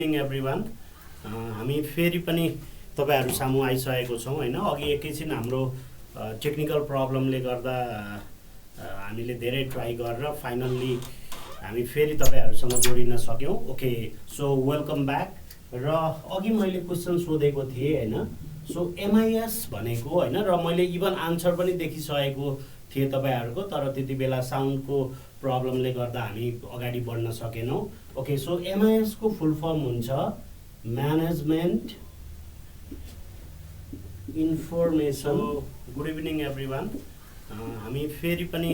Everyone हामी फेरि पनि तपाईहरु सामु आइसकेको छौं हैन। अघि एकैछिन हाम्रो टेक्निकल प्रब्लमले गर्दा हामीले धेरै ट्राई गरेर फाइनल्ली हामी फेरि तपाईहरुसँग जोडिन सक्यौं। Okay, so welcome back. र अघि मैले क्वेशन सोधेको थिए हैन, सो एमआईएस भनेको हैन, र मैले इभन आन्सर पनि देखिसकेको थिए तपाईहरुको, तर त्यति बेला साउन्डको प्रब्लमले गर्दा हामी अगाडि बढ्न सकेनौं। ओके, सो एमआईएस को फुल फर्म हुन्छ management information. Good evening everyone. हामी फेरि पनि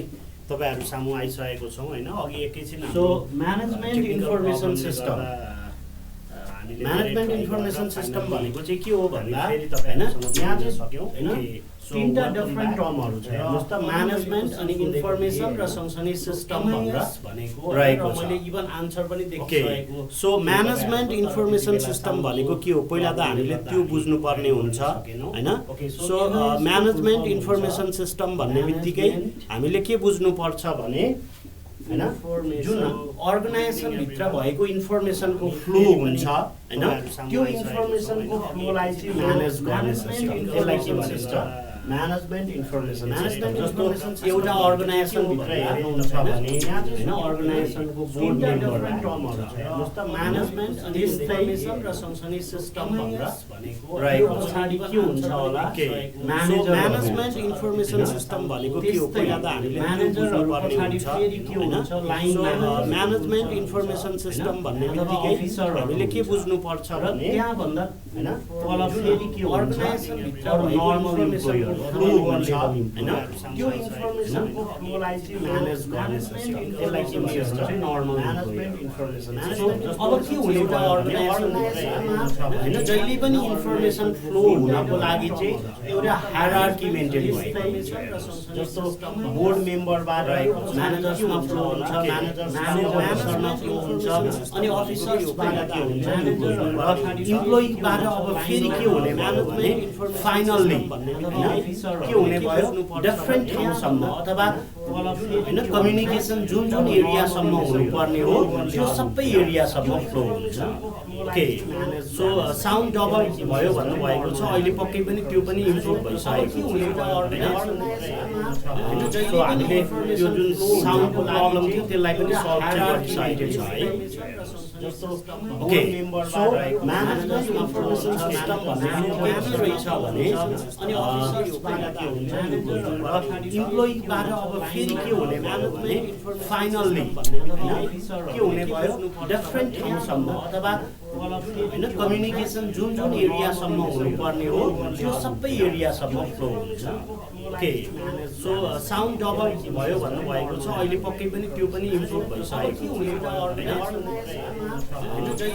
तपाईहरु सामु आइसकेको छौं हैन। अघि एकैछिन so management information system, management information system भनेको चाहिँ के हो भन्दा हैन, यहाँ चाहिँ सक्यौं हैन, तीनटा डिफरेन्ट टर्महरु छ। जस्तो म्यानेजमेन्ट अनि इन्फर्मेसन र सँगसँगै सिस्टम भनेको रहेको छ। मैले इभन आन्सर पनि देखिसकेको। सो म्यानेजमेन्ट इन्फर्मेसन सिस्टम भनेको के हो पहिला त हामीले त्यो बुझ्नु पर्ने हुन्छ हैन। सो म्यानेजमेन्ट इन्फर्मेसन सिस्टम भन्ने बित्तिकै हामीले के बुझ्नु पर्छ भने हैन, जुन अर्गनाइजेसन भित्र भएको इन्फर्मेसनको फ्लो हुन्छ हैन, त्यो इन्फर्मेसनको फ्लोलाई चाहिँ म्यानेज गर्ने सिस्टम, त्यसलाई के भन्छ म्यानेजमेन्ट इन्फर्मेसन सिस्टम। जस्तो एउटा अर्गनाइजेसन भित्र हेर्नुहुन्छ भने हैन, अर्गनाइजेसनको बोर्ड मेम्बर टर्महरु छ। जस्तो म्यानेजमेन्ट अनि इन्फर्मेसन र सँगसँगै सिस्टम भनेको रहेको पछाडी के हुन्छ होला, म्यानेजमेन्ट इन्फर्मेसन सिस्टम भनेको के हो पहिला त हामीले म्यानेजर र पछाडी फेरि के हुन्छ लाइन म्यानेजमेन्ट इन्फर्मेसन सिस्टम भन्ने बित्तिकै हामीले के बुझ्नु पर्छ भने त्यहाँ भन्दा हैन तल फेरि के अर्गनाइजेसन भित्र नर्मल इम्प्लोयर फ्लो हुन्छ हैन, त्यो इन्फर्मेसनको फ्लोलाई चाहिँ म्यानेज गर्ने सिस्टम, त्यसलाई के भन्छ नर्मल म्यानेजमेन्ट इन्फर्मेसन। अब के हुने एउटा अर्गनाइजेसनमा हैन, जहिले पनि इन्फर्मेसन फ्लो हुनको लागि चाहिँ एउटा हायरार्की मेन्टेन भएको हुन्छ। जस्तो बोर्ड मेम्बरबाट म्यानेजर्समा फ्लो हुन्छ, म्यानेजरमा फ्लो हुन्छ, अनि अफिसर्सबाट के हुन्छ इम्प्लोइबाट अब फेरि के हुने भयो भने फाइनल्ली के हुने भयो डिफरेन्ट ठाउँसम्म अथवा हैन कम्युनिकेसन जुन जुन एरियासम्म हुनुपर्ने हो त्यो सबै एरियासम्म फ्लो हुन्छ। ओके, सो साउन्ड डबल भयो भन्नुभएको छ, अहिले पक्कै पनि त्यो पनि इम्प्रुभ भइसकेको हैन। सो हामीले त्यो जुन साउन्डको प्रब्लम थियो त्यसलाई पनि सल्भ गरिसकेको छ है। Okay, so management information system भनेको के रहेछ भने अनि अफिसर्सबाट के हुन्छ इम्प्लोइबाट अब फेरि के हुने भयो भने फाइनल्ली के हुने भयो डिफरेन्ट ठाउँसम्म अथवा हैन कम्युनिकेसन जुन जुन एरियासम्म हुनुपर्ने हो त्यो सबै एरियासम्म फ्लो हुन्छ। ओके, सो साउन्ड डबल भयो भन्नुभएको छ, अहिले पक्कै पनि त्यो पनि इम्प्रुभ भइसकेको हैन।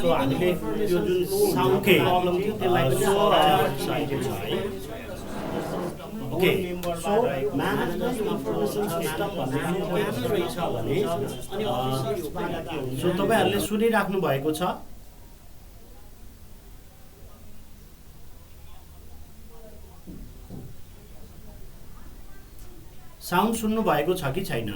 सो हामीले त्यो जुन साउन्डको प्रब्लम थियो त्यसलाई पनि सल्भ गरिसकेको छ है। Okay, so management information system भनेको के रहेछ भने अनि अफिसर्सबाट के हुन्छ। सो तपाईहरुले सुनिराख्नु भएको छ? साउन्ड सुन्नु भएको छ कि छैन?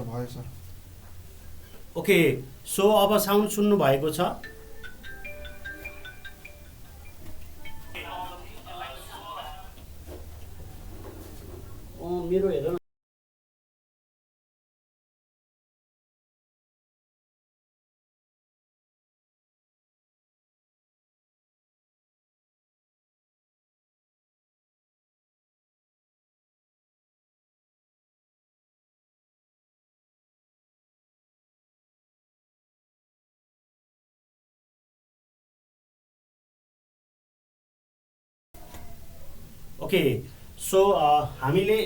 भयो सर। ओके, सो अब साउन्ड सुन्नु भएको छ? मेरो हेर ओके सो हामीले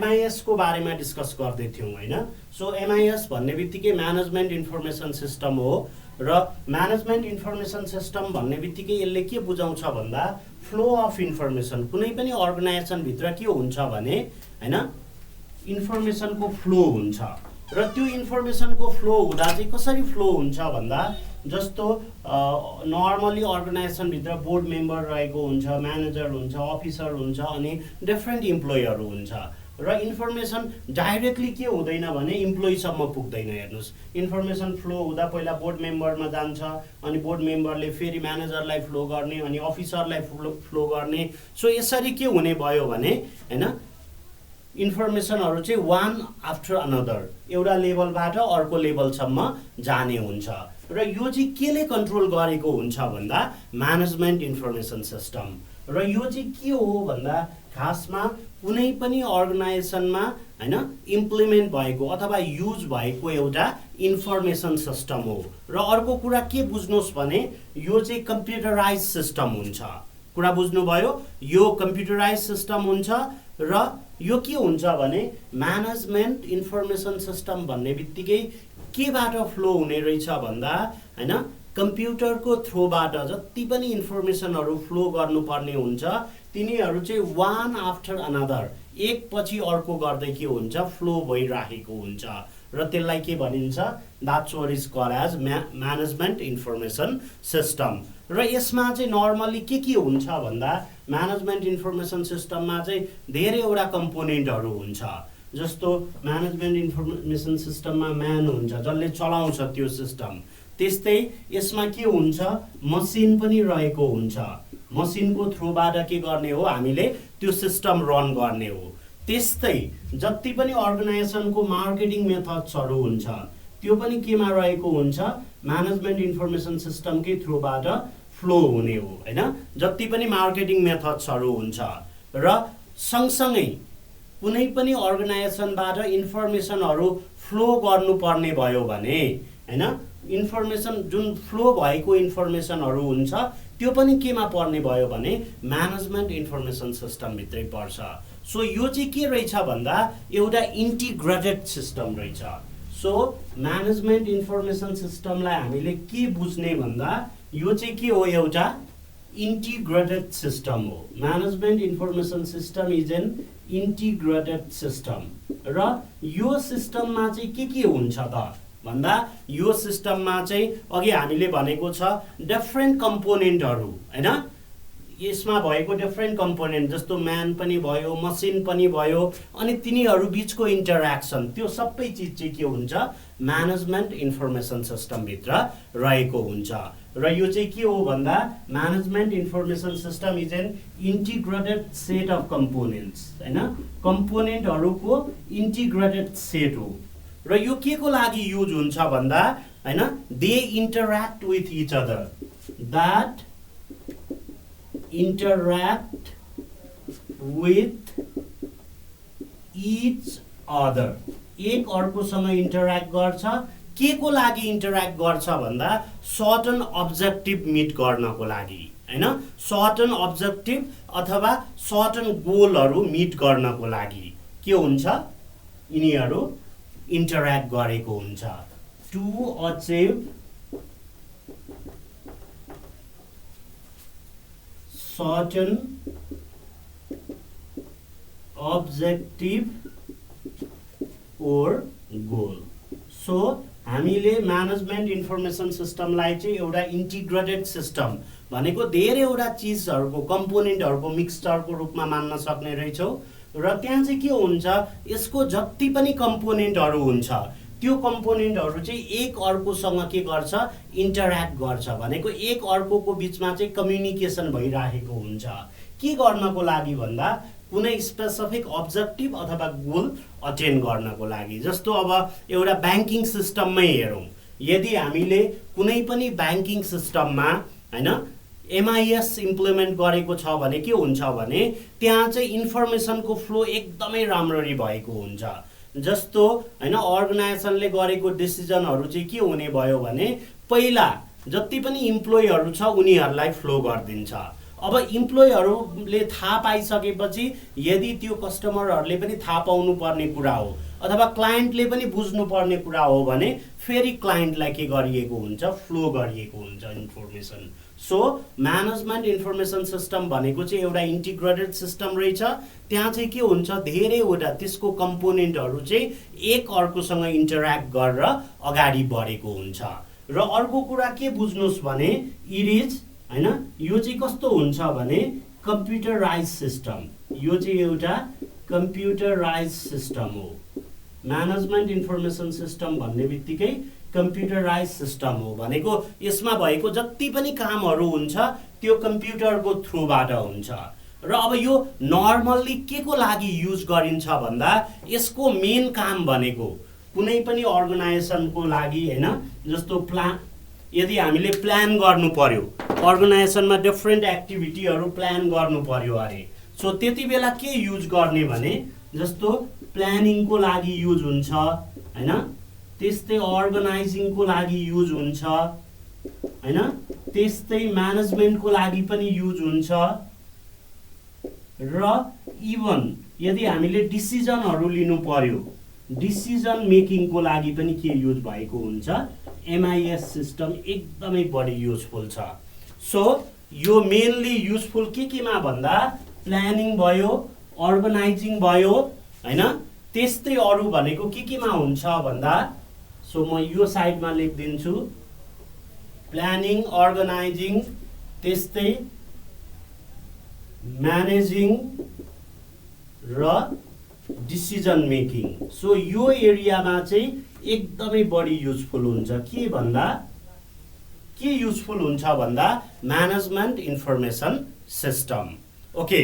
MIS को बारेमा डिस्कस गर्दै थियौँ हैन सो MIS भन्ने बित्तिकै म्यानेजमेन्ट इन्फर्मेसन सिस्टम हो र म्यानेजमेन्ट इन्फर्मेसन सिस्टम भन्ने बित्तिकै यसले के बुझाउँछ भन्दा फ्लो अफ इन्फर्मेसन कुनै पनि अर्गनाइजेसन भित्र के हुन्छ भने हैन इन्फर्मेसनको फ्लो हुन्छ र त्यो इन्फर्मेसनको फ्लो हुँदा चाहिँ कसरी फ्लो हुन्छ भन्दा जस्तो नर्मली अर्गनाइजेसन भित्र बोर्ड मेम्बर रहेको हुन्छ म्यानेजर हुन्छ अफिसर हुन्छ अनि डिफ्रेन्ट इम्प्लोइहरू हुन्छ र इन्फर्मेसन डाइरेक्टली के हुँदैन भने इम्प्लोइसम्म पुग्दैन हेर्नुस् इन्फर्मेसन फ्लो हुँदा पहिला बोर्ड मेम्बरमा जान्छ अनि बोर्ड मेम्बरले फेरि म्यानेजरलाई फ्लो गर्ने अनि अफिसरलाई फ्लो गर्ने सो यसरी के हुने भयो भने हैन इन्फर्मेसनहरू चाहिँ वान आफ्टर अनदर एउटा लेभलबाट अर्को लेभलसम्म जाने हुन्छ र यो चाहिँ केले कन्ट्रोल गरेको हुन्छ भन्दा म्यानेजमेन्ट इन्फर्मेसन सिस्टम र यो चाहिँ के हो भन्दा खासमा कुनै पनि अर्गनाइजेसनमा हैन इम्प्लिमेन्ट भएको अथवा युज भएको एउटा इन्फर्मेसन सिस्टम हो र अर्को कुरा के बुझ्नुहोस् भने यो चाहिँ कम्प्युटराइज सिस्टम हुन्छ कुरा बुझ्नुभयो यो कम्प्युटराइज सिस्टम हुन्छ र यो के हुन्छ भने म्यानेजमेन्ट इन्फर्मेसन सिस्टम भन्ने बित्तिकै केबाट फ्लो हुने रहेछ भन्दा हैन कम्प्युटरको थ्रुबाट जति पनि इन्फर्मेसनहरू फ्लो गर्नुपर्ने हुन्छ तिनीहरू चाहिँ वान आफ्टर अनदर एक पछि अर्को गर्दै के हुन्छ फ्लो भइराखेको हुन्छ र त्यसलाई के भनिन्छ that's what is called as management information system र यसमा चाहिँ नर्मली के हुन्छ भन्दा म्यानेजमेन्ट इन्फर्मेसन सिस्टममा चाहिँ धेरैवटा कम्पोनेन्टहरू हुन्छ जस्तो म्यानेजमेन्ट इन्फर्मेसन सिस्टममा म्यान हुन्छ जसले चलाउँछ त्यो सिस्टम त्यस्तै यसमा के हुन्छ मसिन पनि रहेको हुन्छ मसिनको थ्रुबाट के गर्ने हो हामीले त्यो सिस्टम रन गर्ने हो त्यस्तै जति पनि अर्गनाइजेसनको मार्केटिङ मेथड्सहरू हुन्छ त्यो पनि केमा रहेको हुन्छ म्यानेजमेन्ट इन्फर्मेसन सिस्टमकै थ्रुबाट फ्लो हुने हो हैन जति पनि मार्केटिङ मेथड्सहरू हुन्छ र सँगसँगै कुनै पनि अर्गनाइजेसनबाट इन्फर्मेसनहरू फ्लो गर्नुपर्ने भयो भने हैन इन्फर्मेसन जुन फ्लो भएको इन्फर्मेसनहरू हुन्छ त्यो पनि केमा पर्ने भयो भने म्यानेजमेन्ट इन्फर्मेसन सिस्टम भित्रै पर्छ सो यो चाहिँ के रहेछ भन्दा एउटा इन्टिग्रेटेड सिस्टम रहेछ सो म्यानेजमेन्ट इन्फर्मेसन सिस्टमलाई हामीले के बुझ्ने भन्दा यो चाहिँ के हो एउटा इन्टिग्रेटेड सिस्टम हो management information system is an integrated system र यो सिस्टममा चाहिँ के हुन्छ त भन्दा यो सिस्टममा चाहिँ अघि हामीले भनेको छ डिफ्रेन्ट कम्पोनेन्टहरू हैन यसमा भएको डिफ्रेन्ट कम्पोनेन्ट जस्तो म्यान पनि भयो मसिन पनि भयो अनि तिनीहरू बीचको इन्टरेक्सन त्यो सबै चिज चाहिँ के हुन्छ म्यानेजमेन्ट इन्फर्मेसन सिस्टम भित्र रहेको हुन्छ र यो चाहिँ के हो भन्दा management information system is an integrated set of components हैन कम्पोनेन्टहरूको इन्टिग्रेटेड सेट हो र यो के को लागि युज हुन्छ भन्दा हैन they interact with each other that interact with each other एक अर्कोसँग इन्टरेक्ट गर्छ के को लागि इन्टरेक्ट गर्छ भन्दा सर्टन अब्जेक्टिभ मिट गर्नको लागि हैन सर्टन अब्जेक्टिभ अथवा सर्टन गोलहरू मिट गर्नको लागि के हुन्छ यिनीहरू इन्टरेक्ट गरेको हुन्छ to achieve certain objective or goal so हामीले म्यानेजमेन्ट इन्फर्मेसन सिस्टमलाई चाहिँ एउटा इन्टिग्रेटेड सिस्टम भनेको धेरैवटा चिजहरूको कम्पोनेन्टहरूको मिक्सचरको रूपमा मान्न सक्ने रहेछौँ र त्यहाँ चाहिँ के हुन्छ यसको जति पनि कम्पोनेन्टहरू हुन्छ त्यो कम्पोनेन्टहरू चाहिँ एक अर्कोसँग के गर्छ इन्टरेक्ट गर्छ भनेको एक अर्कोको बीचमा चाहिँ कम्युनिकेसन भइराखेको हुन्छ के गर्नको लागि भन्दा कुनै स्पेसिफिक अब्जेक्टिभ अथवा गोल अटेन गर्नको लागि जस्तो अब एउटा ब्याङ्किङ सिस्टममै हेरौँ यदि हामीले कुनै पनि ब्याङ्किङ सिस्टममा हैन MIS इम्प्लिमेन्ट गरेको छ भने के हुन्छ भने त्यहाँ चाहिँ इन्फर्मेसनको फ्लो एकदमै राम्ररी भएको हुन्छ जस्तो हैन अर्गनाइजेसनले गरेको डिसिजनहरू चाहिँ के हुने भयो भने पहिला जति पनि इम्प्लोइहरू छ उनीहरूलाई फ्लो गरिदिन्छ अब इम्प्लोइहरूले थाहा पाइसकेपछि यदि त्यो कस्टमरहरूले पनि थाहा पाउनु पर्ने कुरा हो अथवा क्लाइन्टले पनि बुझ्नु पर्ने कुरा हो भने फेरि क्लाइन्टलाई के गरिएको हुन्छ, फ्लो गरिएको हुन्छ information. So management information system भनेको चाहिँ एउटा इन्टिग्रेटेड सिस्टम रहेछ। त्यहाँ चाहिँ के हुन्छ, धेरैवटा त्यसको कम्पोनेन्टहरू चाहिँ एक अर्कोसँग इन्टरेक्ट गरेर अगाडि बढेको हुन्छ। र अर्को कुरा के बुझ्नुहोस् भने इट इज हैन, यो चाहिँ कस्तो हुन्छ भने कम्प्युटराइज सिस्टम। यो चाहिँ एउटा कम्प्युटराइज सिस्टम हो। म्यानेजमेन्ट इन्फर्मेसन सिस्टम भन्ने बित्तिकै कम्प्युटराइज सिस्टम हो भनेको यसमा भएको जति पनि कामहरू हुन्छ त्यो कम्प्युटरको थ्रुबाट हुन्छ। र अब यो नर्मल्ली के को लागि युज गरिन्छ भन्दा यसको मेन काम भनेको कुनै पनि अर्गनाइजेसनको लागि हैन, जस्तो प्लान, यदि हामीले प्लान गर्नु पर्यो, अर्गनाइजेसनमा डिफ्रेन्ट एक्टिभिटीहरू प्लान गर्नु पर्यो अरे, सो त्यति बेला के युज गर्ने भने जस्तो प्लानिङको लागि युज हुन्छ हैन, त्यस्तै अर्गनाइजिङको लागि युज हुन्छ हैन, त्यस्तै म्यानेजमेन्टको लागि पनि युज हुन्छ। र इभन यदि हामीले डिसिजनहरू लिनु पर्यो, डिसिजन मेकिङको लागि पनि के युज भएको हुन्छ, एमआइएस सिस्टम एकदमै बढी युजफुल छ। सो यो मेनली युजफुल के केमा भन्दा प्लानिङ भयो, अर्गनाइजिङ भयो हैन, त्यस्तै अरू भनेको के केमा हुन्छ भन्दा, सो म यो साइडमा लेखिदिन्छु, प्लानिङ, अर्गनाइजिङ, त्यस्तै म्यानेजिङ र डिसिजन मेकिङ। सो यो एरियामा चाहिँ एकदमै बढी युजफुल हुन्छ। के भन्दा के युजफुल हुन्छ भन्दा म्यानेजमेन्ट इन्फर्मेसन सिस्टम। ओके,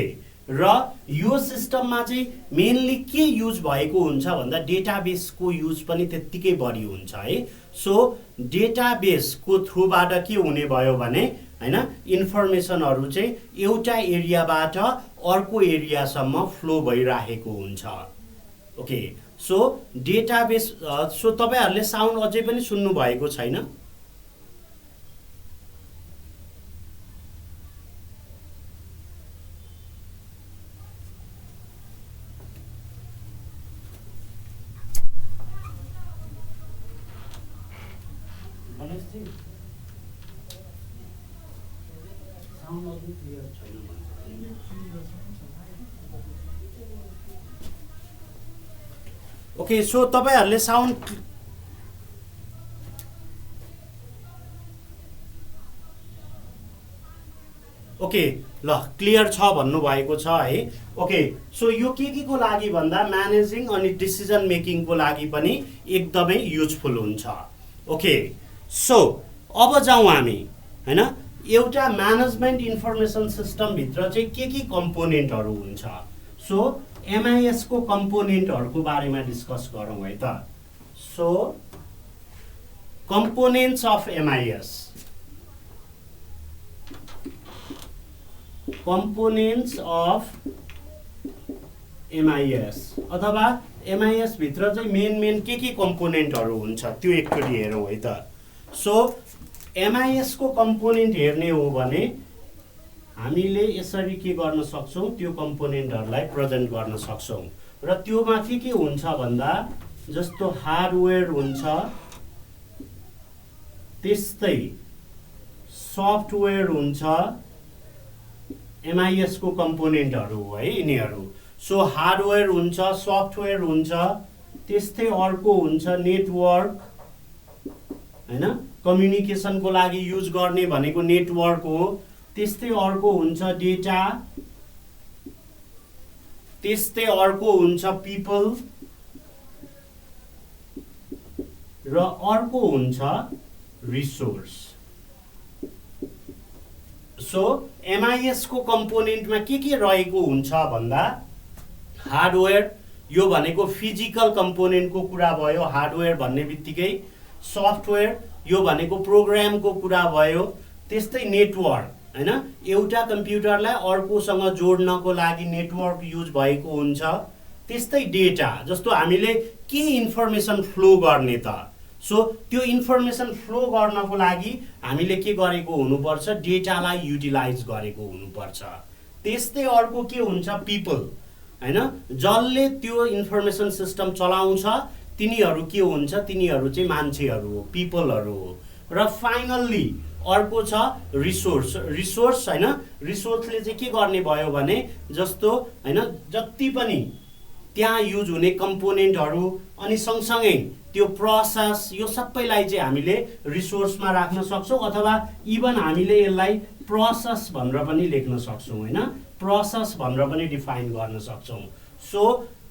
र यो सिस्टममा चाहिँ मेनली के युज भएको हुन्छ भन्दा डेटाबेसको युज पनि त्यत्तिकै बढी हुन्छ है। सो डेटाबेसको थ्रुबाट के हुने भयो भने हैन, इन्फर्मेसनहरू चाहिँ एउटा एरियाबाट अर्को एरियासम्म फ्लो भइरहेको हुन्छ। ओके, सो डेटाबेस, सो तपाईहरुले साउन्ड अझै पनि सुन्नु भएको छैन? ओके, सो तपाईहरुले साउन्ड ओके ल क्लियर छ भन्नु भएको छ है। ओके, सो यो के को लागि भन्दा म्यानेजिङ अनि डिसिजन मेकिङको लागि पनि एकदमै युजफुल हुन्छ। ओके, सो अब जाउँ हामी हैन, एउटा म्यानेजमेन्ट इन्फर्मेसन सिस्टम भित्र चाहिँ के कम्पोनेन्टहरू हुन्छ। सो एमआइएस को कम्पोनेन्टहरूको बारेमा डिस्कस गरौँ है त। So components of MIS, components of MIS अथवा एमआइएस भित्र चाहिँ मेन के कम्पोनेन्टहरू हुन्छ त्यो एकचोटि हेरौँ है त। सो एमआइएस को कम्पोनेन्ट हेर्ने हो भने हामीले यसरी के गर्न सक्छौं, त्यो कम्पोनेन्टहरूलाई प्रेजेन्ट गर्न सक्छौं। र त्योमा के हुन्छ भन्दा जस्तो हार्डवेयर हुन्छ, त्यस्तै सफ्टवेयर हुन्छ, एमआइएस को कम्पोनेन्टहरू हो है यिनीहरू। सो हार्डवेयर हुन्छ, सफ्टवेयर हुन्छ, त्यस्तै अर्को हुन्छ नेटवर्क हैन, कम्युनिकेसनको लागि युज गर्ने भनेको नेटवर्क हो, त्यस्तै अर्को हुन्छ डेटा, त्यस्तै अर्को हुन्छ पिपल र अर्को हुन्छ रिसोर्स। सो एमआइएस को कम्पोनेन्टमा के रहेको हुन्छ भन्दा हार्डवेयर, यो भनेको फिजिकल कम्पोनेन्टको कुरा भयो हार्डवेयर भन्ने बित्तिकै, सफ्टवेयर यो भनेको प्रोग्रामको कुरा भयो, त्यस्तै नेटवर्क हैन, एउटा कम्प्युटरलाई अर्कोसँग जोड्नको लागि नेटवर्क युज भएको हुन्छ, त्यस्तै डेटा, जस्तो हामीले के इन्फर्मेसन फ्लो गर्ने त, सो त्यो इन्फर्मेसन फ्लो गर्नको लागि हामीले के गरेको हुनुपर्छ, डेटालाई युटिलाइज गरेको हुनुपर्छ। त्यस्तै अर्को के हुन्छ, पिपल हैन, जसले त्यो इन्फर्मेसन सिस्टम चलाउँछ तिनीहरू के हुन्छ, तिनीहरू चाहिँ मान्छेहरू हो, पिपलहरू हो। र फाइनल्ली अर्को छ रिसोर्स। रिसोर्स हैन, रिसोर्सले चाहिँ के गर्ने भयो भने जस्तो हैन जति पनि त्यहाँ युज हुने कम्पोनेन्टहरू अनि सँगसँगै त्यो प्रोसेस, यो सबैलाई चाहिँ हामीले रिसोर्समा राख्न सक्छौँ, अथवा इभन हामीले यसलाई प्रोसेस भनेर पनि लेख्न सक्छौँ हैन, प्रोसेस भनेर पनि डिफाइन गर्न सक्छौँ। सो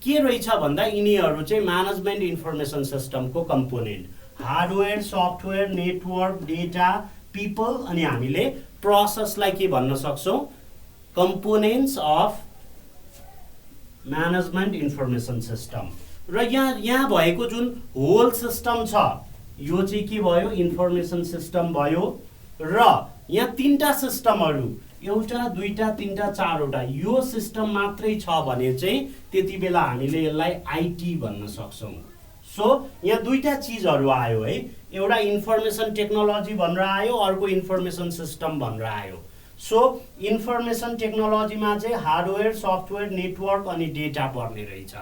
के रहेछ भन्दा यिनीहरू चाहिँ म्यानेजमेन्ट इन्फर्मेसन सिस्टमको component, hardware, software, network, data, people, अनि हामीले प्रोसेसलाई के भन्न सक्छौँ, components of management information system. र यहाँ भएको जुन होल सिस्टम छ यो चाहिँ के भयो, इन्फर्मेसन सिस्टम भयो। र यहाँ तीनटा सिस्टमहरू, एउटा दुईटा तीनटा चारवटा, यो सिस्टम मात्रै छ भने चाहिँ त्यति बेला हामीले यसलाई आइटी भन्न सक्छौँ। सो यहाँ दुईटा चिजहरू आयो है, एउटा इन्फर्मेसन टेक्नोलोजी भनेर आयो, अर्को इन्फर्मेसन सिस्टम भनेर आयो। सो इन्फर्मेसन टेक्नोलोजीमा चाहिँ हार्डवेयर, सफ्टवेयर, नेटवर्क अनि डेटा पर्ने रहेछ।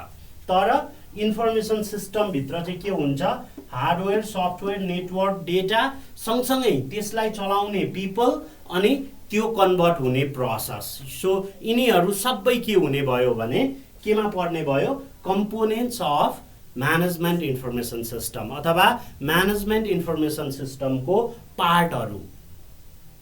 तर इन्फर्मेसन सिस्टमभित्र चाहिँ के हुन्छ, हार्डवेयर, सफ्टवेयर, नेटवर्क, डेटा, सँगसँगै त्यसलाई चलाउने पिपल अनि त्यो कन्भर्ट हुने प्रोसेस। सो यिनीहरू सबै के हुने भयो भने केमा पर्ने भयो, components of management information system अथवा म्यानेजमेन्ट इन्फर्मेसन सिस्टमको पार्टहरू।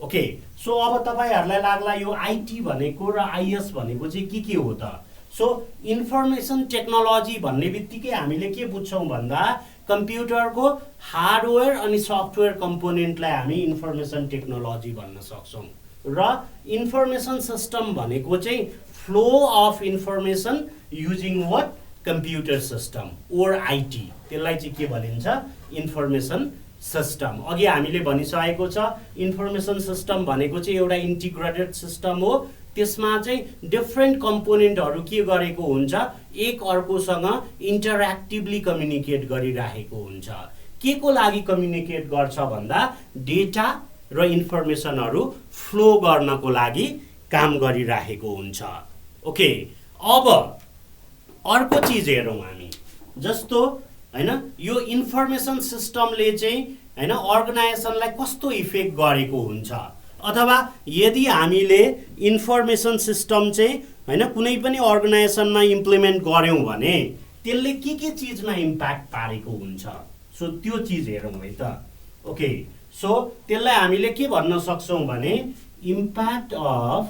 ओके, सो अब तपाईहरूलाई लाग्ला यो आइटी भनेको र आइएस भनेको चाहिँ के हो त। सो इन्फर्मेसन टेक्नोलोजी भन्ने बित्तिकै हामीले के बुझ्छौँ भन्दा कम्प्युटरको हार्डवेयर अनि सफ्टवेयर कम्पोनेन्टलाई हामी इन्फर्मेसन टेक्नोलोजी भन्न सक्छौँ। र इन्फर्मेसन सिस्टम भनेको चाहिँ flow of information using what, computer system or IT, त्यसलाई चाहिँ के भनिन्छ, इन्फर्मेसन सिस्टम। अघि हामीले भनिसकेको छ इन्फर्मेसन सिस्टम भनेको चाहिँ एउटा इन्टिग्रेटेड सिस्टम हो, त्यसमा चाहिँ डिफ्रेन्ट कम्पोनेन्टहरू के गरेको हुन्छ, एक अर्कोसँग इन्टरेक्टिभली कम्युनिकेट गरिराखेको हुन्छ। के को लागि कम्युनिकेट गर्छ भन्दा डेटा र इन्फर्मेसनहरू फ्लो गर्नको लागि काम गरिराखेको हुन्छ। ओके, अब अर्को चिज हेरौँ हामी, जस्तो हैन यो इन्फर्मेसन सिस्टमले चाहिँ हैन अर्गनाइजेसनलाई कस्तो इफेक्ट गरेको हुन्छ, अथवा यदि हामीले इन्फर्मेसन सिस्टम चाहिँ हैन कुनै पनि अर्गनाइजेसनमा इम्प्लिमेन्ट गर्यौँ भने त्यसले के चिजमा इम्प्याक्ट पारेको हुन्छ। सो त्यो चिज हेरौँ है त। ओके, सो त्यसलाई हामीले के भन्न सक्छौँ भने इम्प्याक्ट अफ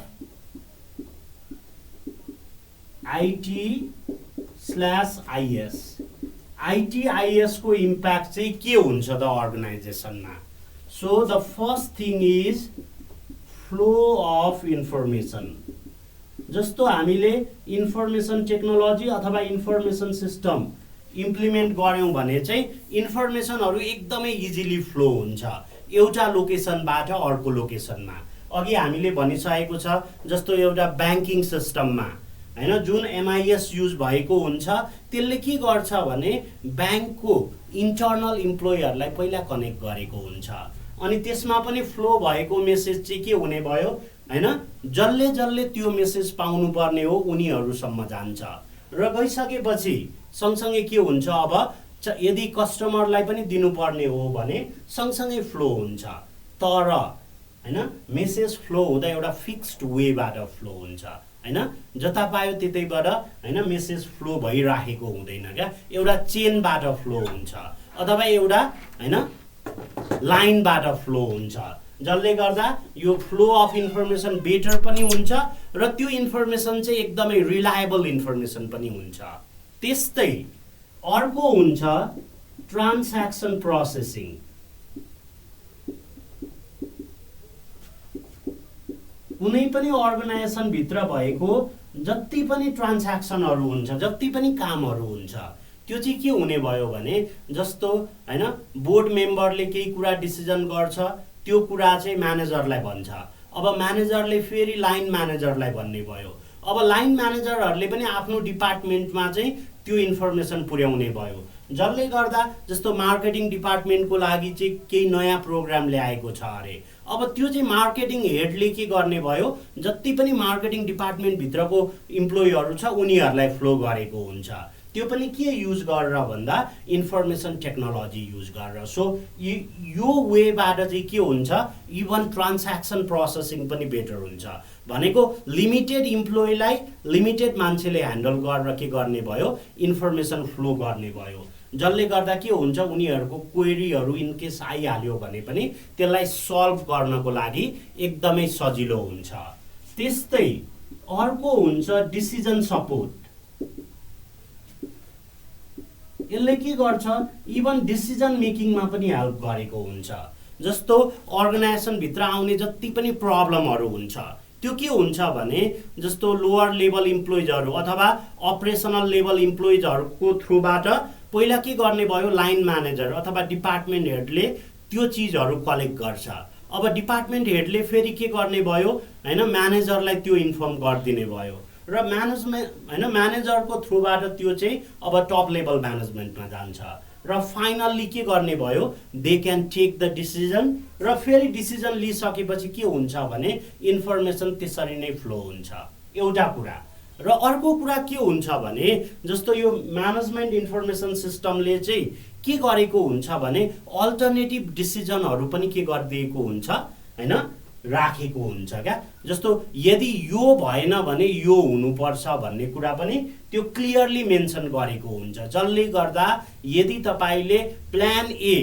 IT/IS। IT/IS को इम्प्याक्ट चाहिँ के हुन्छ त अर्गनाइजेसनमा। So the first thing is flow of information. जस्तो हामीले इन्फर्मेसन टेक्नोलोजी अथवा इन्फर्मेसन सिस्टम इम्प्लिमेन्ट गर्यौँ भने चाहिँ इन्फर्मेसनहरू एकदमै इजिली फ्लो हुन्छ एउटा लोकेसनबाट अर्को लोकेसनमा। अघि हामीले भनिसकेको छ जस्तो एउटा ब्याङ्किङ सिस्टममा हैन जुन MIS युज भएको हुन्छ त्यसले के गर्छ भने ब्याङ्कको इन्टर्नल इम्प्लोयीहरूलाई पहिला कनेक्ट गरेको हुन्छ अनि त्यसमा पनि फ्लो भएको मेसेज चाहिँ के हुने भयो हैन जसले त्यो मेसेज पाउनु पर्ने हो उनीहरुसम्म जान्छ र गइसकेपछि सँगसँगै के हुन्छ अब यदि कस्टमरलाई पनि दिनुपर्ने हो भने सँगसँगै फ्लो हुन्छ तर हैन मेसेज फ्लो हुँदा एउटा फिक्स्ड वेबाट फ्लो हुन्छ हैन जता पायो त्यतैबाट हैन मेसेज फ्लो भइराखेको हुँदैन क्या एउटा चेनबाट फ्लो हुन्छ अथवा एउटा हैन लाइनबाट फ्लो हुन्छ जसले गर्दा यो फ्लो अफ इन्फर्मेसन बेटर पनि हुन्छ र त्यो इन्फर्मेसन चाहिँ एकदमै रिलायबल इन्फर्मेसन पनि हुन्छ। त्यस्तै अर्को हुन्छ ट्रान्ज्याक्सन प्रोसेसिङ। कुनै पनि अर्गनाइजेसन भित्र भएको जति पनि ट्रान्ज्याक्सनहरु हुन्छ जति पनि कामहरु हुन्छ त्यो चाहिँ के हुने भयो भने जस्तो हैन बोर्ड मेम्बरले केही कुरा डिसिजन गर्छ त्यो कुरा चाहिँ म्यानेजरलाई भन्छ अब म्यानेजरले फेरि लाइन म्यानेजरलाई भन्ने भयो अब लाइन म्यानेजरहरुले पनि आफ्नो डिपार्टमेन्टमा चाहिँ त्यो इन्फर्मेसन पुर्याउने भयो जसले गर्दा जस्तो मार्केटिङ डिपार्टमेन्टको लागि चाहिँ केही नयाँ प्रोग्राम ल्याएको छ अरे, अब त्यो चाहिँ मार्केटिङ हेडले के गर्ने भयो, जति पनि मार्केटिङ डिपार्टमेन्ट भित्रको इम्प्लोइहरू छ उनीहरूलाई फ्लो गरेको हुन्छ। त्यो पनि के युज गरेर भन्दा इन्फर्मेसन टेक्नोलोजी युज गरेर। सो यो वेबाट चाहिँ के हुन्छ, इभन ट्रान्ज्याक्सन प्रोसेसिङ पनि बेटर हुन्छ। भनेको लिमिटेड इम्प्लोइलाई लिमिटेड मान्छेले ह्यान्डल गरेर के गर्ने भयो, इन्फर्मेसन फ्लो गर्ने भयो, जसले गर्दा के हुन्छ, उनीहरूको क्वेरीहरू इन केस आइहाल्यो भने पनि त्यसलाई सल्भ गर्नको लागि एकदमै सजिलो हुन्छ। त्यस्तै अर्को हुन्छ डिसिजन सपोर्ट। यसले के गर्छ, इभन डिसिजन मेकिङमा पनि हेल्प गरेको हुन्छ। जस्तो अर्गनाइजेसन भित्र आउने जति पनि प्रब्लमहरू हुन्छ त्यो के हुन्छ भने, जस्तो लोअर लेभल इम्प्लोइजहरू अथवा अपरेसनल लेभल इम्प्लोइजहरूको थ्रुबाट पहिला के गर्ने भयो, लाइन म्यानेजर अथवा डिपार्टमेन्ट हेडले त्यो चिजहरू कलेक्ट गर्छ। अब डिपार्टमेन्ट हेडले फेरि के गर्ने भयो हैन, म्यानेजरलाई त्यो इन्फर्म गरिदिने भयो र म्यानेजरको थ्रुबाट त्यो चाहिँ अब टप लेभल म्यानेजमेन्टमा जान्छ र फाइनल्ली के गर्ने भयो, they can take the decision र फेरि डिसिजन लिइसकेपछि के हुन्छ भने इन्फर्मेसन त्यसरी नै फ्लो हुन्छ, एउटा कुरा। र अर्को कुरा के हुन्छ भने, जस्तो यो म्यानेजमेन्ट इन्फर्मेसन सिस्टमले चाहिँ के गरेको हुन्छ भने अल्टरनेटिभ डिसिजनहरू पनि के गरिदिएको हुन्छ हैन, राखेको हुन्छ क्या। जस्तो यदि यो भएन भने यो हुनुपर्छ भन्ने कुरा पनि त्यो क्लियरली मेन्सन गरेको हुन्छ, जसले गर्दा यदि तपाईले प्लान ए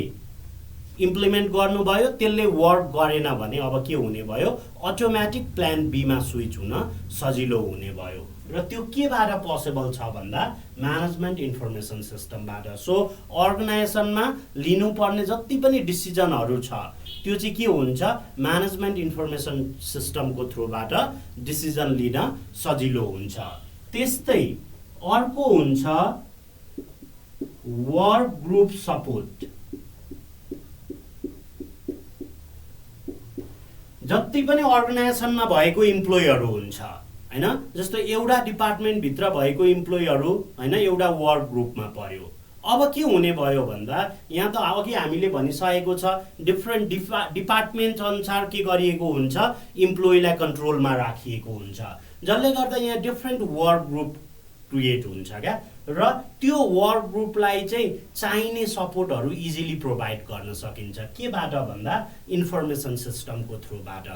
इम्प्लिमेन्ट गर्नुभयो त्यसले वर्क गरेन भने अब के हुने भयो, अटोमेटिक प्लान बी मा स्विच हुन सजिलो हुने भयो। र त्यो केबाट पोसिबल छ भन्दा म्यानेजमेन्ट इन्फर्मेसन सिस्टमबाट। सो अर्गनाइजेसनमा लिनुपर्ने जति पनि डिसिजनहरू छ त्यो चाहिँ के हुन्छ, म्यानेजमेन्ट इन्फर्मेसन सिस्टमको थ्रुबाट डिसिजन लिन सजिलो हुन्छ। त्यस्तै अर्को हुन्छ वर्क ग्रुप सपोर्ट। जति पनि अर्गनाइजेसनमा भएको इम्प्लोइहरू हुन्छ हैन, जस्तो एउटा डिपार्टमेन्ट भित्र भएको इम्प्लोइहरू हैन एउटा वर्क ग्रुपमा पर्यो। अब के हुने भयो भन्दा, यहाँ त अघि हामीले भनिसकेको छ डिफ्रेन्ट डिपार्टमेन्ट अनुसार के गरिएको हुन्छ, इम्प्लोइलाई कन्ट्रोलमा राखिएको हुन्छ, जसले गर्दा यहाँ डिफ्रेन्ट वर्क ग्रुप क्रिएट हुन्छ क्या। र त्यो वर्क ग्रुपलाई चाहिँ चाहिने सपोर्टहरू इजिली प्रोभाइड गर्न सकिन्छ, केबाट भन्दा इन्फर्मेसन सिस्टमको थ्रुबाट।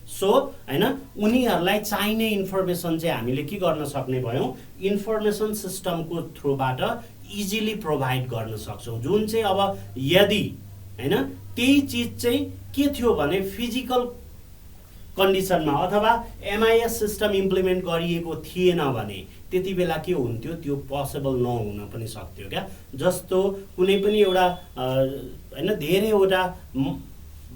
सो हैन उनीहरूलाई चाहिने इन्फर्मेसन चाहिँ हामीले के गर्न सक्ने भयौँ, इन्फर्मेसन सिस्टमको थ्रुबाट इजिली प्रोभाइड गर्न सक्छौँ। जुन चाहिँ अब यदि हैन त्यही चिज चाहिँ के थियो भने फिजिकल कन्डिसनमा अथवा एमआइएस सिस्टम इम्प्लिमेन्ट गरिएको थिएन भने त्यति बेला के हुन्थ्यो, त्यो पोसिबल नहुन पनि सक्थ्यो क्या। जस्तो कुनै पनि एउटा हैन धेरैवटा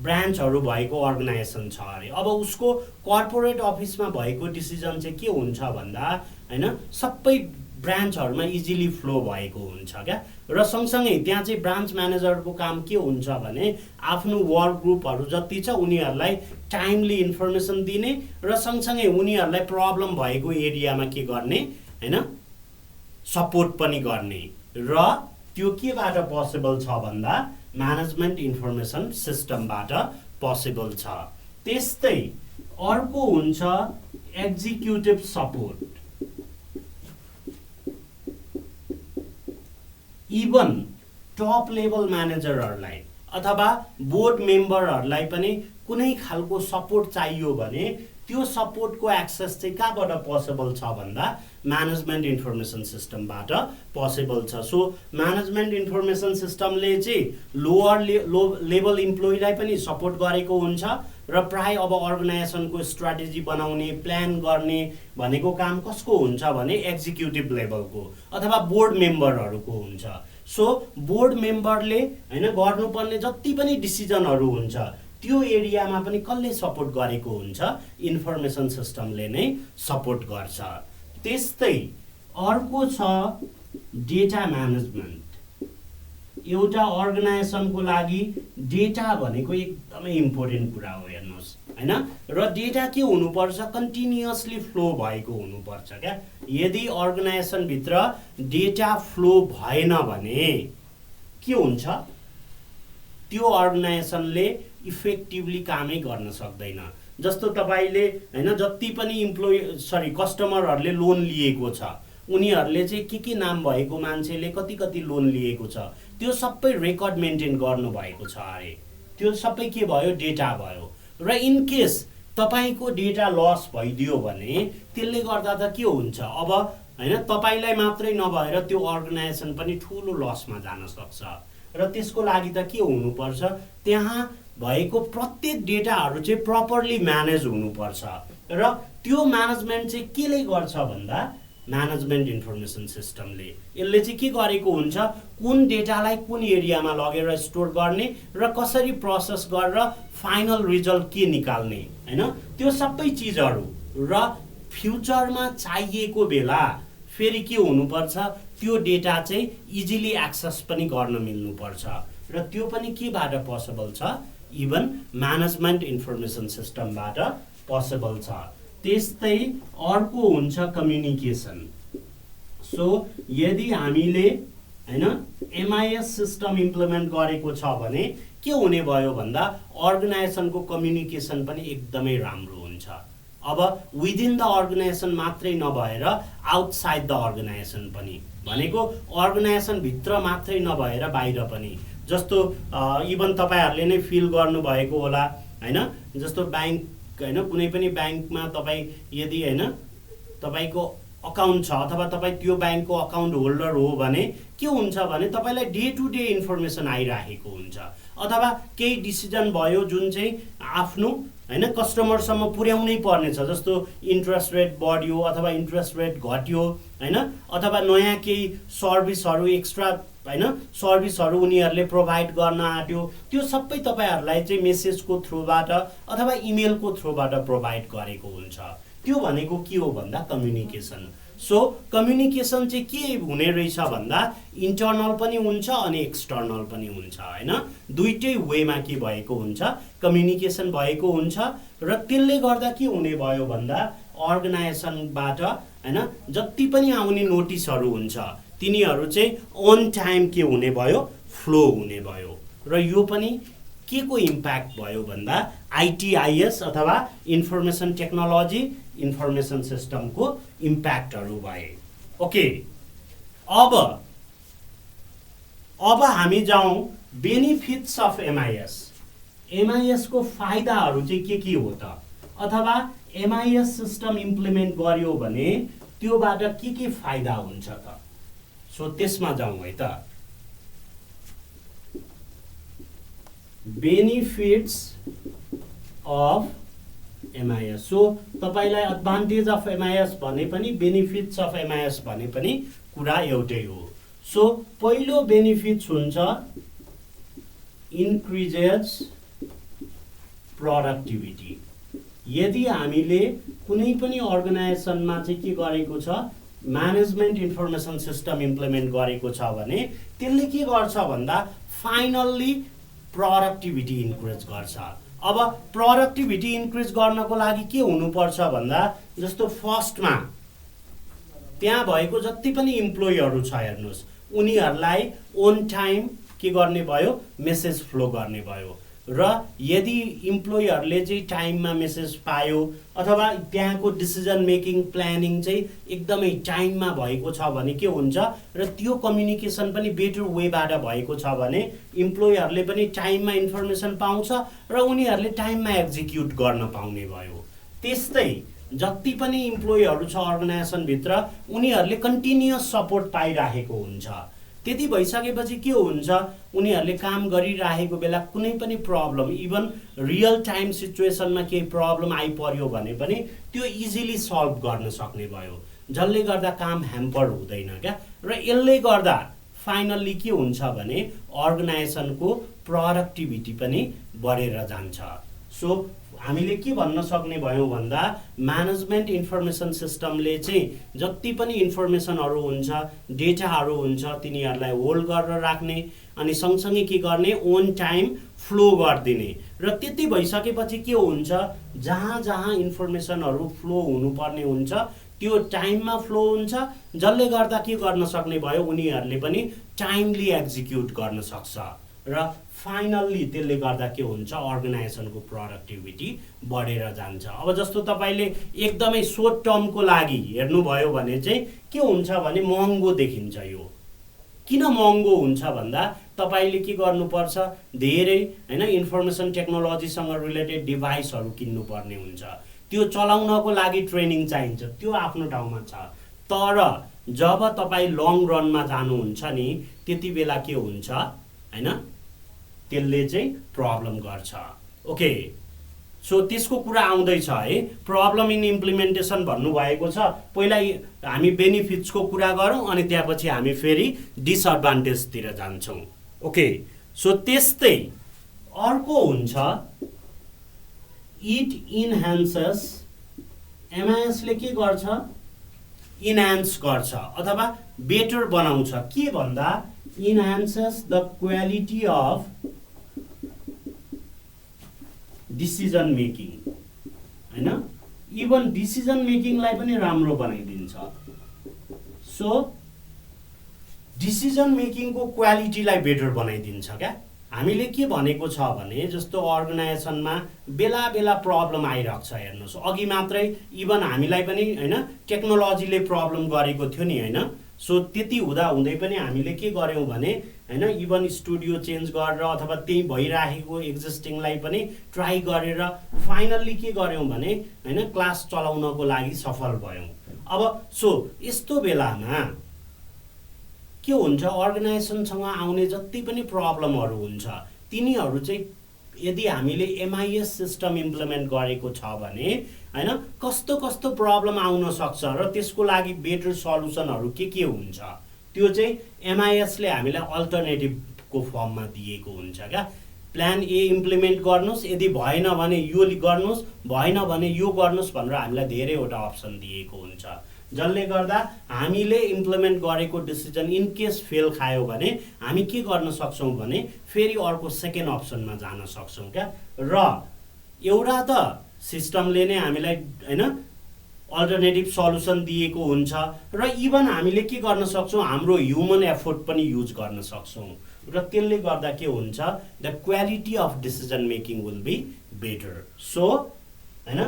ब्रान्चहरू भएको अर्गनाइजेसन छ अरे, अब उसको कर्पोरेट अफिसमा भएको डिसिजन चाहिँ के हुन्छ भन्दा हैन सबै ब्रान्चहरूमा इजिली फ्लो भएको हुन्छ क्या। र सँगसँगै त्यहाँ चाहिँ ब्रान्च म्यानेजरको काम के हुन्छ भने आफ्नो वर्क ग्रुपहरू जति छ उनीहरूलाई टाइमली इन्फर्मेसन दिने र सँगसँगै उनीहरूलाई प्रब्लम भएको एरियामा के गर्ने हैन सपोर्ट पनि गर्ने। र त्यो केबाट पोसिबल छ भन्दा म्यानेजमेन्ट इन्फर्मेसन सिस्टमबाट पोसिबल छ। त्यस्तै अर्को हुन्छ executive support. Even top level म्यानेजरहरूलाई अथवा बोर्ड मेम्बरहरूलाई पनि कुनै खालको सपोर्ट चाहियो भने त्यो सपोर्टको एक्सेस चाहिँ कहाँबाट पोसिबल छ भन्दा म्यानेजमेन्ट इन्फर्मेसन सिस्टमबाट पोसिबल छ। सो म्यानेजमेन्ट इन्फर्मेसन सिस्टमले चाहिँ लोअर लेभल इम्प्लोइलाई पनि सपोर्ट गरेको हुन्छ र प्राय अब अर्गनाइजेसनको स्ट्राटेजी बनाउने प्लान गर्ने भनेको काम कसको हुन्छ भने एक्जिक्युटिभ लेभलको अथवा बोर्ड मेम्बरहरूको हुन्छ। सो बोर्ड मेम्बरले हैन गर्नुपर्ने जति पनि डिसिजनहरू हुन्छ त्यो एरियामा पनि कसले सपोर्ट गरेको हुन्छ, इन्फर्मेसन सिस्टमले नै सपोर्ट गर्छ। त्यस्तै अर्को छ डेटा म्यानेजमेन्ट। एउटा अर्गनाइजेसनको लागि डेटा भनेको एकदमै इम्पोर्टेन्ट कुरा हो हेर्नुहोस् हैन। र डेटा के हुनुपर्छ, कन्टिन्युअसली फ्लो भएको हुनुपर्छ क्या। यदि अर्गनाइजेसन भित्र डेटा फ्लो भएन भने के हुन्छ, त्यो अर्गनाइजेसनले इफेक्टिभली कामै गर्न सक्दैन। जस्तो तपाईले हैन जति पनि कस्टमरहरूले लोन लिएको छ, उनीहरूले चाहिँ के नाम भएको मान्छेले कति लोन लिएको छ, त्यो सबै रेकर्ड मेन्टेन गर्नु भएको छ अरे। त्यो सबै के भयो, डेटा भयो। र इन केस तपाईको डेटा लस भइदियो भने त्यसले गर्दा त के हुन्छ, अब हैन तपाईलाई मात्रै नभएर त्यो अर्गनाइजेसन पनि ठूलो लसमा जान सक्छ। र त्यसको लागि त के हुनुपर्छ, त्यहाँ भएको प्रत्येक डेटाहरू चाहिँ प्रपरली म्यानेज हुनुपर्छ। र त्यो म्यानेजमेन्ट चाहिँ केले गर्छ भन्दा म्यानेजमेन्ट इन्फर्मेसन सिस्टमले। यसले चाहिँ के गरेको हुन्छ, कुन डेटालाई कुन एरियामा लगेर स्टोर गर्ने र कसरी प्रोसेस गरेर फाइनल रिजल्ट के निकाल्ने, हैन त्यो सबै चीजहरू। र फ्युचरमा चाहिएको बेला फेरि के हुनुपर्छ, त्यो डेटा चाहिँ इजिली एक्सेस पनि गर्न मिल्नुपर्छ। र त्यो पनि केबाट पोसिबल छ, इभन म्यानेजमेन्ट इन्फर्मेसन सिस्टमबाट पोसिबल छ। त्यस्तै अर्को हुन्छ कम्युनिकेसन। सो यदि हामीले हैन एमआइएस सिस्टम इम्प्लिमेन्ट गरेको छ भने के हुने भयो भन्दा अर्गनाइजेसनको कम्युनिकेसन पनि एकदमै राम्रो हुन्छ। अब विदिन द अर्गनाइजेसन मात्रै नभएर आउटसाइड द अर्गनाइजेसन पनि, भनेको अर्गनाइजेसन भित्र मात्रै नभएर बाहिर पनि। जस्तो इभन तपाईहरुले नै फिल गर्नुभएको होला हैन, जस्तो बैंक हैन, कुनै पनि बैंकमा तपाई यदि हैन तपाईको अकाउन्ट छ अथवा तपाई त्यो बैंकको अकाउन्ट होल्डर हो भने के हुन्छ भने तपाईलाई डे टु डे इन्फर्मेसन आइराखेको हुन्छ। अथवा केही डिसिजन भयो जुन चाहिँ आफ्नो हैन कस्टमरसम्म पुर्याउनै पर्ने छ, जस्तो इन्ट्रेस्ट रेट बढ्यो अथवा इन्ट्रेस्ट रेट घट्यो हैन, अथवा नयाँ केही सर्भिसहरू एक्स्ट्रा हैन सर्भिसहरू उनीहरूले प्रोभाइड गर्न आट्यो, त्यो सबै तपाईहरुलाई चाहिँ मेसेजको थ्रुबाट अथवा इमेलको थ्रुबाट प्रोभाइड गरेको हुन्छ। त्यो भनेको के हो भन्दा कम्युनिकेसन। सो कम्युनिकेसन चाहिँ के हुने रहेछ भन्दा इन्टर्नल पनि हुन्छ अनि एक्सटर्नल पनि हुन्छ हैन, दुईटै वेमा के भएको हुन्छ, कम्युनिकेसन भएको हुन्छ। र त्यसले गर्दा के हुने भयो भन्दा अर्गनाइजेसनबाट हैन जति पनि आउने नोटिसहरू हुन्छ तिनीहरू चाहिँ अन टाइम के हुने भयो, फ्लो हुने भयो। र यो पनि के को इम्प्याक्ट भयो भन्दा आइटिआइएस अथवा इन्फर्मेसन टेक्नोलोजी इन्फर्मेसन सिस्टमको इम्प्याक्टहरू भए। ओके, अब हामी जाउँ बेनिफिट्स अफ एमआइएस। एमआइएस को फाइदाहरू चाहिँ के हो त, अथवा एमआइएस सिस्टम इम्प्लिमेन्ट गर्यो भने त्योबाट के फाइदा हुन्छ त। सो त्यसमा जाउँ है त। Benefits of MIS. सो तपाईलाई एडभान्टेज अफ एमआइएस भने पनि बेनिफिट्स अफ एमआइएस भने पनि कुरा एउटै हो। सो पहिलो बेनिफिट्स हुन्छ इन्क्रिजेस प्रोडक्टिभिटी। यदि हामीले कुनै पनि अर्गनाइजेसनमा चाहिँ के गरेको छ, म्यानेजमेन्ट इन्फर्मेसन सिस्टम इम्प्लिमेन्ट गरेको छ भने त्यसले के गर्छ भन्दा फाइनल्ली प्रोडक्टिभिटी इन्क्रिज गर्छ। अब प्रोडक्टिभिटी इन्क्रिज गर्नको लागि के हुनुपर्छ भन्दा जस्तो फर्स्टमा त्यहाँ भएको जति पनि इम्प्लोइहरू छ हेर्नुस्, उनीहरूलाई ओन टाइम के गर्ने भयो, मेसेज फ्लो गर्ने भयो। र यदि इम्प्लोइहरूले चाहिँ टाइममा मेसेज पायो अथवा त्यहाँको डिसिजन मेकिङ प्लानिङ चाहिँ एकदमै टाइममा भएको छ भने के हुन्छ, र त्यो कम्युनिकेसन पनि बेटर वेबाट भएको छ भने इम्प्लोइहरूले पनि टाइममा इन्फर्मेसन पाउँछ र उनीहरूले टाइममा एक्जिक्युट गर्न पाउने भयो। त्यस्तै जति पनि इम्प्लोइहरू छ अर्गनाइजेसनभित्र उनीहरूले कन्टिन्युअस सपोर्ट पाइराखेको हुन्छ। त्यति भइसकेपछि के हुन्छ, उनीहरूले काम गरिरहेको बेला कुनै पनि प्रब्लम, इभन रियल टाइम सिचुएसनमा केही प्रब्लम आइपर्यो भने पनि त्यो इजिली सल्भ गर्न सक्ने भयो, जसले गर्दा काम ह्याम्पर हुँदैन क्या। र यसले गर्दा फाइनल्ली के हुन्छ भने अर्गनाइजेसनको प्रोडक्टिभिटी पनि बढेर जान्छ। सो हामीले के भन्न सक्ने भयौँ भन्दा म्यानेजमेन्ट इन्फर्मेसन सिस्टमले चाहिँ जति पनि इन्फर्मेसनहरू हुन्छ, डेटाहरू हुन्छ, तिनीहरूलाई होल्ड गरेर राख्ने अनि सँगसँगै के गर्ने, ओन टाइम फ्लो गरिदिने। र त्यति भइसकेपछि के हुन्छ, जहाँ जहाँ इन्फर्मेसनहरू फ्लो हुनुपर्ने हुन्छ त्यो टाइममा फ्लो हुन्छ, जसले गर्दा के गर्न सक्ने भयो उनीहरूले पनि टाइमली एक्जिक्युट गर्न सक्छ र फाइनल्ली त्यसले गर्दा के हुन्छ अर्गनाइजेसनको प्रोडक्टिभिटी बढेर जान्छ। अब जस्तो तपाईँले एकदमै सर्ट टर्मको लागि हेर्नुभयो भने चाहिँ के हुन्छ भने महँगो देखिन्छ। यो किन महँगो हुन्छ भन्दा तपाईँले के गर्नुपर्छ, धेरै हैन इन्फर्मेसन टेक्नोलोजीसँग रिलेटेड डिभाइसहरू किन्नुपर्ने हुन्छ, त्यो चलाउनको लागि ट्रेनिङ चाहिन्छ, त्यो आफ्नो ठाउँमा छ। तर जब तपाईँ लङ रनमा जानुहुन्छ नि त्यति बेला के हुन्छ हैन त्यसले चाहिँ प्रब्लम गर्छ। ओके, सो त्यसको कुरा आउँदैछ है, प्रब्लम इन इम्प्लिमेन्टेसन भन्नुभएको छ। पहिला हामी बेनिफिट्सको कुरा गरौँ अनि त्यसपछि हामी फेरि डिसएडभान्टेजतिर जान्छौँ। ओके, सो त्यस्तै अर्को हुन्छ इट इन्हान्सेस। एमआइएसले के गर्छ, इन्हान्स गर्छ अथवा बेटर बनाउँछ। के भन्दा enhances the quality of decision making हैन, इभन डिसिजन मेकिङलाई पनि राम्रो बनाइदिन्छ। सो डिसिजन मेकिङको क्वालिटीलाई बेटर बनाइदिन्छ क्या। हामीले के भनेको छ भने जस्तो अर्गनाइजेसनमा बेला बेला प्रब्लम आइरहेको छ, हेर्नुहोस् अघि मात्रै इभन हामीलाई पनि हैन टेक्नोलोजीले प्रब्लम गरेको थियो नि हैन। सो त्यति हुँदा हुँदै पनि हामीले के गर्यौँ भने हैन इभन स्टुडियो चेन्ज गरेर अथवा त्यही भइराखेको एक्जिस्टिङलाई पनि ट्राई गरेर फाइनल्ली के गर्यौँ भने हैन क्लास चलाउनको लागि सफल भयौँ। अब सो यस्तो बेलामा के हुन्छ, अर्गनाइजेसनसँग आउने जति पनि प्रब्लमहरू हुन्छ तिनीहरू चाहिँ यदि हामीले एमआइएस सिस्टम इम्प्लिमेन्ट गरेको छ भने हैन कस्तो कस्तो प्रब्लम आउन सक्छ र त्यसको लागि बेटर सल्युसनहरू के हुन्छ त्यो चाहिँ एमआइएसले हामीलाई अल्टरनेटिभको फर्ममा दिएको हुन्छ क्या। प्लान ए इम्प्लिमेन्ट गर्नुहोस्, यदि भएन भने यो गर्नुहोस्, भएन भने यो गर्नुहोस् भनेर हामीलाई धेरैवटा अप्सन दिएको हुन्छ, जसले गर्दा हामीले इम्प्लिमेन्ट गरेको डिसिजन इन केस फेल खायो भने हामी के गर्न सक्छौँ भने फेरि अर्को सेकेन्ड अप्सनमा जान सक्छौँ क्या। र एउटा त सिस्टमले नै हामीलाई हैन अल्टरनेटिभ सल्युसन दिएको हुन्छ र इभन हामीले के गर्न सक्छौँ, हाम्रो ह्युमन एफोर्ट पनि युज गर्न सक्छौँ र त्यसले गर्दा के हुन्छ, the quality of decision making will be better. So हैन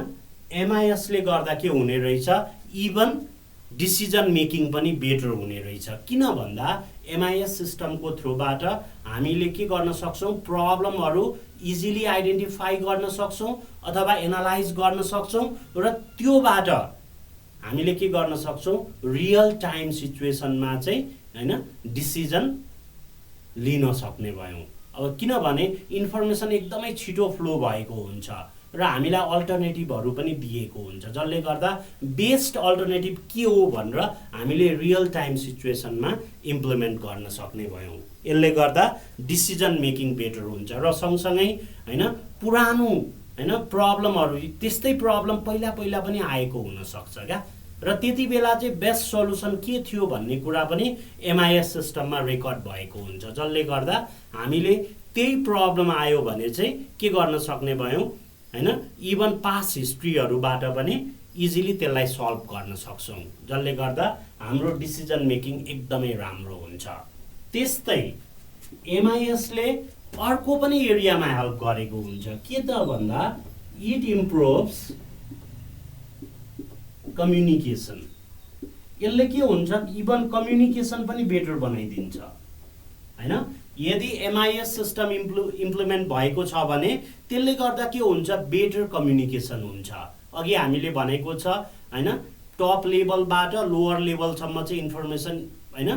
एमआइएसले गर्दा के हुने रहेछ, इभन डिसिजन मेकिङ पनि बेटर हुने रहेछ। किन भन्दा एमआइएस सिस्टमको थ्रुबाट हामीले के गर्न सक्छौँ, प्रब्लमहरू इजिली आइडेन्टिफाई गर्न सक्छौँ अथवा एनालाइज गर्न सक्छौँ र त्योबाट हामीले के गर्न सक्छौँ, रियल टाइम सिचुएसनमा चाहिँ हैन डिसिजन लिन सक्ने भयौँ। अब किनभने इन्फर्मेसन एकदमै छिटो फ्लो भएको हुन्छ र हामीलाई अल्टरनेटिभहरू पनि दिएको हुन्छ, जसले गर्दा बेस्ट अल्टरनेटिभ के हो भनेर हामीले रियल टाइम सिचुएसनमा इम्प्लिमेन्ट गर्न सक्ने भयौँ। यसले गर्दा डिसिजन मेकिङ बेटर हुन्छ र सँगसँगै हैन पुरानो हैन प्रब्लमहरू त्यस्तै प्रब्लम पहिला पनि आएको हुनसक्छ क्या, र त्यति बेला चाहिँ बेस्ट सल्युसन के थियो भन्ने कुरा पनि एमआइएस सिस्टममा रेकर्ड भएको हुन्छ, जसले गर्दा हामीले त्यही प्रब्लम आयो भने चाहिँ के गर्न सक्ने भयौँ हैन इभन पास्ट हिस्ट्रीहरूबाट पनि इजिली त्यसलाई सल्भ गर्न सक्छौँ, जसले गर्दा हाम्रो डिसिजन मेकिङ एकदमै राम्रो हुन्छ। त्यस्तै एमआइएसले अर्को पनि एरियामा हेल्प गरेको हुन्छ, के त भन्दा इट इम्प्रुभ्स कम्युनिकेसन। यसले के हुन्छ, इभन कम्युनिकेसन पनि बेटर बनाइदिन्छ हैन। यदि एमआइएस सिस्टम इम्प्लिमेन्ट भएको छ भने त्यसले गर्दा के हुन्छ, बेटर कम्युनिकेसन हुन्छ। अघि हामीले भनेको छ हैन टप लेभलबाट लोअर लेभलसम्म चाहिँ इन्फर्मेसन हैन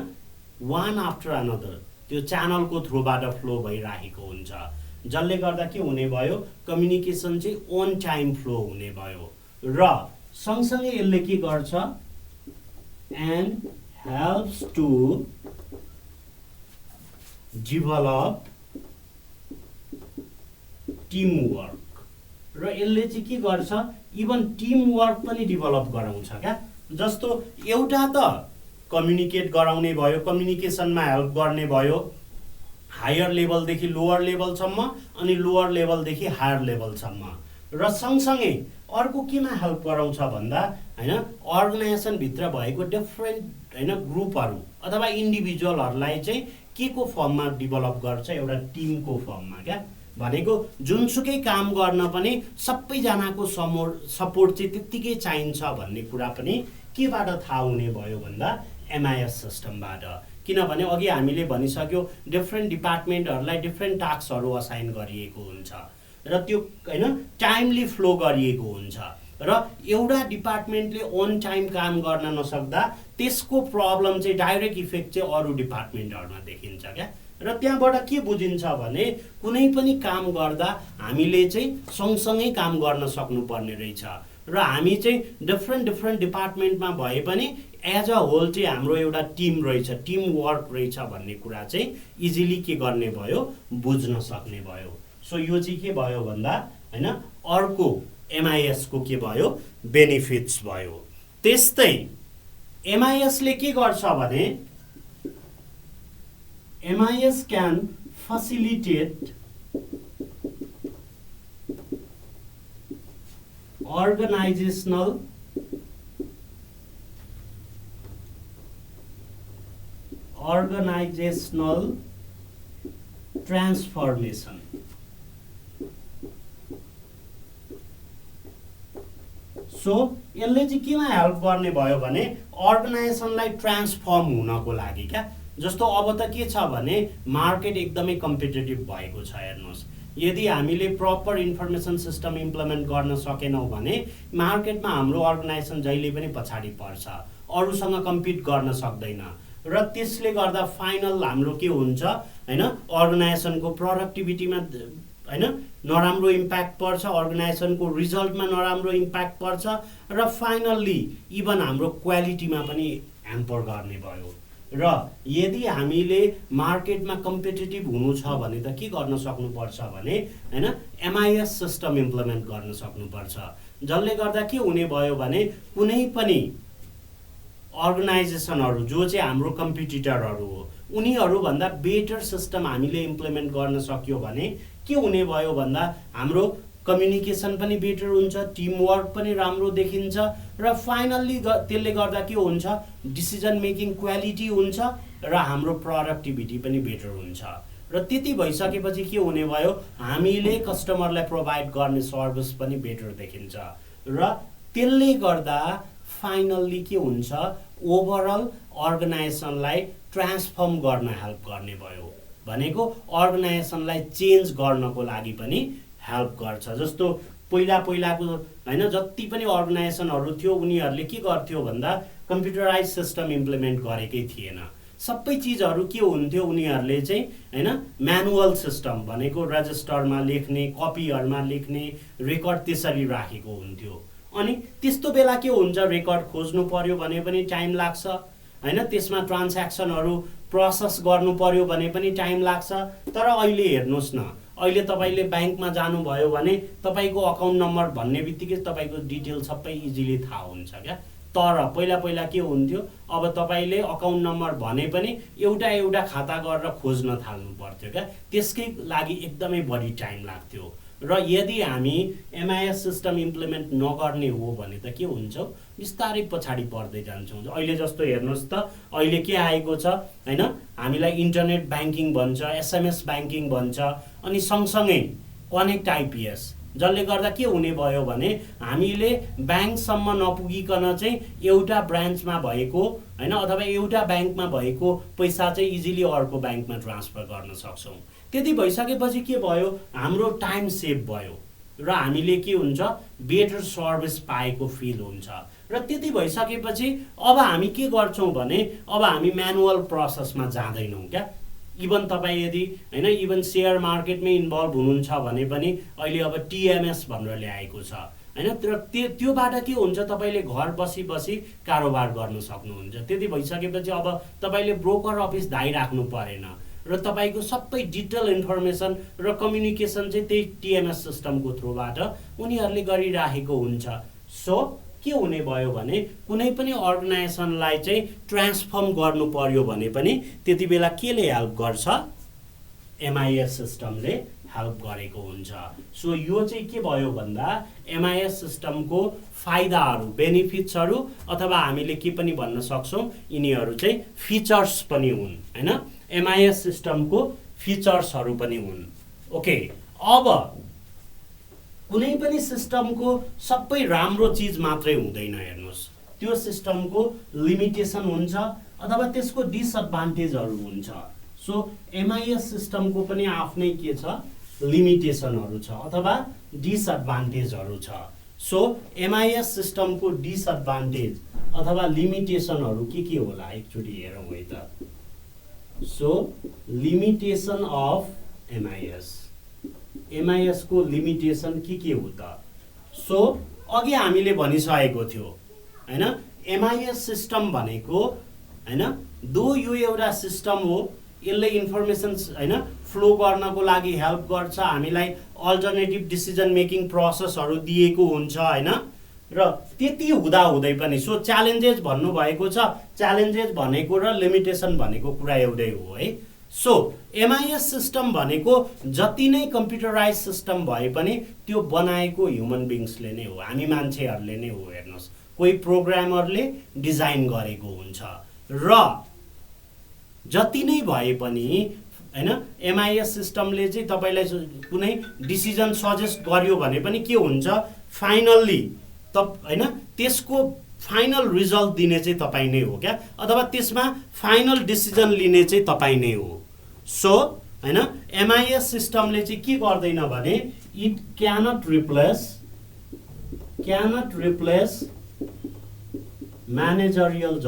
वान आफ्टर अनदर त्यो च्यानलको थ्रुबाट फ्लो भइरहेको हुन्छ, जसले गर्दा के हुने भयो, कम्युनिकेसन चाहिँ अन टाइम फ्लो हुने भयो। र सँगसँगै यसले के गर्छ, and helps to develop team work. र यसले चाहिँ के गर्छ, इभन टिम वर्क पनि डेभलप गराउँछ क्या। जस्तो एउटा त कम्युनिकेट गराउने भयो, कम्युनिकेसनमा हेल्प गर्ने भयो हायर लेभलदेखि लोअर लेभलसम्म अनि लोअर लेभलदेखि हायर लेभलसम्म, र सँगसँगै अर्को केमा हेल्प गराउँछ भन्दा हैन अर्गनाइजेसनभित्र भएको डिफ्रेन्ट हैन ग्रुपहरू अथवा इन्डिभिजुअलहरूलाई चाहिँ के को फर्ममा डेभलप गर्छ एउटा टिमको फर्ममा क्या भनेको जुनसुकै काम गर्न पनि सबैजनाको सपोर्ट चाहिँ त्यत्तिकै चाहिन्छ भन्ने कुरा पनि केबाट थाहा हुने भयो भन्दा एमआइएस सिस्टमबाट किनभने अघि हामीले भनिसक्यो डिफ्रेन्ट डिपार्टमेन्टहरूलाई डिफ्रेन्ट टास्कहरू असाइन गरिएको हुन्छ र त्यो हैन टाइमली फ्लो गरिएको हुन्छ र एउटा डिपार्टमेन्टले अन टाइम काम गर्न नसक्दा त्यसको प्रब्लम चाहिँ डाइरेक्ट इफेक्ट चाहिँ अरू डिपार्टमेन्टहरूमा देखिन्छ क्या र त्यहाँबाट के बुझिन्छ भने कुनै पनि काम गर्दा हामीले चाहिँ सँगसँगै काम गर्न सक्नुपर्ने रहेछ र हामी चाहिँ डिफ्रेन्ट डिपार्टमेन्टमा भए पनि एज अ होल चाहिँ हाम्रो एउटा टिम रहेछ टिम वर्क रहेछ भन्ने कुरा चाहिँ इजिली के गर्ने भयो बुझ्न सक्ने भयो सो यो चाहिँ के भयो भन्दा हैन अर्को एमआइएस को के भयो बेनिफिट्स भयो त्यस्तै एमआइएस ले के गर्छ भने MIS can facilitate organizational transformation. So यसले चाहिँ किन हेल्प गर्ने भयो भने अर्गनाइजेसनलाई ट्रान्सफर्म हुनको लागि क्या जस्तो अब त के छ भने मार्केट एकदमै कम्पिटिटिभ भएको छ हेर्नुहोस् यदि हामीले प्रपर इन्फर्मेसन सिस्टम इम्प्लिमेन्ट गर्न सकेनौँ भने मार्केटमा हाम्रो अर्गनाइजेसन जहिले पनि पछाडि पर्छ अरूसँग कम्पिट गर्न सक्दैन र त्यसले गर्दा फाइनल हाम्रो के हुन्छ हैन अर्गनाइजेसनको प्रोडक्टिभिटीमा हैन नराम्रो इम्प्याक्ट पर्छ अर्गनाइजेसनको रिजल्टमा नराम्रो इम्प्याक्ट पर्छ र फाइनल्ली इभन हाम्रो क्वालिटीमा पनि ह्याम्पर गर्ने भयो र यदि हामीले मार्केटमा कम्पिटिटिभ हुनु छ भने त के गर्न सक्नुपर्छ भने हैन एमआइएस सिस्टम इम्प्लिमेन्ट गर्न सक्नुपर्छ जसले गर्दा के हुने भयो भने कुनै पनि अर्गनाइजेसनहरू जो चाहिँ हाम्रो कम्पिटिटरहरू हो उनीहरू भन्दा बेटर सिस्टम हामीले इम्प्लिमेन्ट गर्न सक्यो भने के हुने भयो भन्दा हाम्रो कम्युनिकेसन पनि बेटर हुन्छ टिमवर्क पनि राम्रो देखिन्छ र फाइनल्ली त्यसले गर्दा के हुन्छ डिसिजन मेकिङ क्वालिटी हुन्छ र हाम्रो प्रोडक्टिभिटी पनि बेटर हुन्छ र त्यति भइसकेपछि के हुने भयो हामीले कस्टमरलाई प्रोभाइड गर्ने सर्भिस पनि बेटर देखिन्छ र त्यसले गर्दा फाइनल्ली के हुन्छ ओभरअल अर्गनाइजेसनलाई ट्रान्सफर्म गर्न हेल्प गर्ने भयो भनेको अर्गनाइजेसनलाई चेन्ज गर्नको लागि पनि हेल्प गर्छ जस्तो पहिलाको हैन जति पनि अर्गनाइजेसनहरू थियो उनीहरूले के गर्थ्यो भन्दा कम्प्युटराइज सिस्टम इम्प्लिमेन्ट गरेकै थिएन सबै चीजहरू के हुन्थ्यो उनीहरूले चाहिँ हैन म्यानुअल सिस्टम भनेको रजिस्टरमा लेख्ने कपीहरुमा लेख्ने रेकर्ड त्यसरी राखेको हुन्थ्यो अनि त्यस्तो बेला के हुन्छ रेकर्ड खोज्नु पर्यो भने पनि टाइम लाग्छ हैन त्यसमा ट्रान्ज्याक्सनहरू प्रोसेस गर्नु पर्यो भने पनि टाइम लाग्छ तर अहिले हेर्नुस् न अहिले तपाईले बैंकमा जानुभयो भने तपाईको अकाउन्ट नम्बर भन्ने बित्तिकै तपाईको डिटेल सबै इजिली थाहा हुन्छ क्या तर पहिला के हुन्थ्यो अब तपाईले अकाउन्ट नम्बर भने पनि एउटा खाता गरेर खोज्न थाल्नु पर्थ्यो क्या त्यसकै लागि एकदमै बढी टाइम लाग्थ्यो र यदि हामी एमआइएस सिस्टम इम्प्लिमेन्ट नगर्ने हो भने त के हुन्छ बिस्तारै पछाडी पर्दै जान्छौँ अहिले जस्तो हेर्नुस् त अहिले के आएको छ हैन हामीलाई इन्टरनेट बैंकिङ भन्छ एसएमएस बैंकिङ भन्छ अनि सँगसँगै कनेक्ट आइपीएस जसले गर्दा के हुने भयो भने हामीले बैंकसम्म नपुगिकन चाहिँ एउटा ब्रान्चमा भएको हैन अथवा एउटा बैंकमा भएको पैसा चाहिँ इजिली अर्को बैंकमा ट्रान्सफर गर्न सक्छौं त्यति भइसकेपछि के भयो हाम्रो टाइम सेभ भयो र हामीले के हुन्छ बेटर सर्भिस पाएको फिल हुन्छ र त्यति भइसकेपछि अब हामी के गर्छौं भने अब हामी म्यानुअल प्रोसेसमा जाँदैनौं क्या इभन तपाई यदि हैन इभन शेयर मार्केटमै इन्भल्भ हुनुहुन्छ भने पनि अहिले अब टीएमएस भनेर ल्याएको छ हैन तर त्योबाट के हुन्छ तपाईले घर बसी कारोबार गर्न सक्नुहुन्छ त्यति भइसकेपछि अब तपाईले ब्रोकर अफिस धाइराख्नु परेन र तपाईको सबै डिटेल इन्फर्मेसन र कम्युनिकेसन चाहिँ त्यही टीएमएस सिस्टमको थ्रुबाट उनीहरूले गरिराखेको हुन्छ सो के हुने भयो भने कुनै पनि अर्गनाइजेसनलाई चाहिँ ट्रान्सफर्म गर्नु पर्यो भने पनि त्यति बेला केले हेल्प गर्छ एमआइएस सिस्टमले हेल्प गरेको हुन्छ। सो यो चाहिँ के भयो भन्दा एमआइएस सिस्टमको फाइदाहरू, बेनिफिट्सहरू अथवा हामीले के पनि भन्न सक्छौँ, यिनीहरू चाहिँ फिचर्स पनि हुन् हैन, एमआइएस सिस्टमको फिचर्सहरू पनि हुन्। ओके, अब कुनै पनि सिस्टमको सबै राम्रो चिज मात्रै हुँदैन। हेर्नुहोस्, त्यो सिस्टमको लिमिटेसन हुन्छ अथवा त्यसको डिसएडभान्टेजहरू हुन्छ। सो एमआइएस सिस्टमको पनि आफ्नै के छ, लिमिटेसनहरू छ अथवा डिसएडभान्टेजहरू छ। सो एमआइएस सिस्टमको डिसएडभान्टेज अथवा लिमिटेसनहरू के होला एकचोटि हेरौँ है त। सो लिमिटेसन अफ एमआइएस को लिमिटेसन के हो त? सो अघि हामीले भनिसकेको थियो हैन, एमआइएस सिस्टम भनेको हैन, दो यो एउटा सिस्टम हो, यसले इन्फर्मेसन हैन फ्लो गर्नको लागि हेल्प गर्छ, हामीलाई अल्टरनेटिभ डिसिजन मेकिङ प्रोसेसहरू दिएको हुन्छ हैन, र त्यति हुँदा हुँदै पनि सो च्यालेन्जेस भन्नुभएको छ, च्यालेन्जेस भनेको र लिमिटेसन भनेको कुरा एउटै हो है। सो एमआइएस सिस्टम भनेको जति नै कम्प्युटराइज सिस्टम भए पनि त्यो बनाएको ह्युमन बिङ्सले नै हो, हामी मान्छेहरूले नै हो। हेर्नुहोस्, कोही प्रोग्रामरले डिजाइन गरेको हुन्छ र जति नै भए पनि हैन, एमआइएस सिस्टमले चाहिँ तपाईलाई कुनै डिसिजन सजेस्ट गर्यो भने पनि के हुन्छ, फाइनल्ली हैन त्यसको फाइनल रिजल्ट दिने चाहिँ तपाईँ नै हो क्या, अथवा त्यसमा फाइनल डिसिजन लिने चाहिँ तपाईँ नै हो। सो हैन, एमआइएस सिस्टमले चाहिँ के गर्दैन भने it cannot replace managerial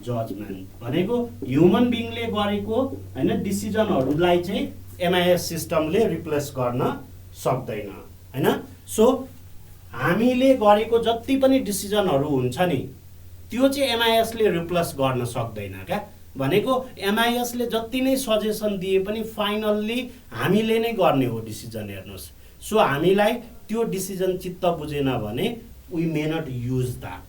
judgement भनेको ह्युमन बिङले गरेको हैन डिसिजनहरूलाई चाहिँ एमआइएस सिस्टमले रिप्लेस गर्न सक्दैन हैन। सो हामीले गरेको जति पनि डिसिजनहरू हुन्छ नि त्यो चाहिँ एमआइएसले रिप्लेस गर्न सक्दैन क्या, भनेको एमआइएसले जति नै सजेसन दिए पनि फाइनल्ली हामीले नै गर्ने हो डिसिजन। हेर्नुहोस्, सो हामीलाई त्यो डिसिजन चित्त बुझेन भने we may not use that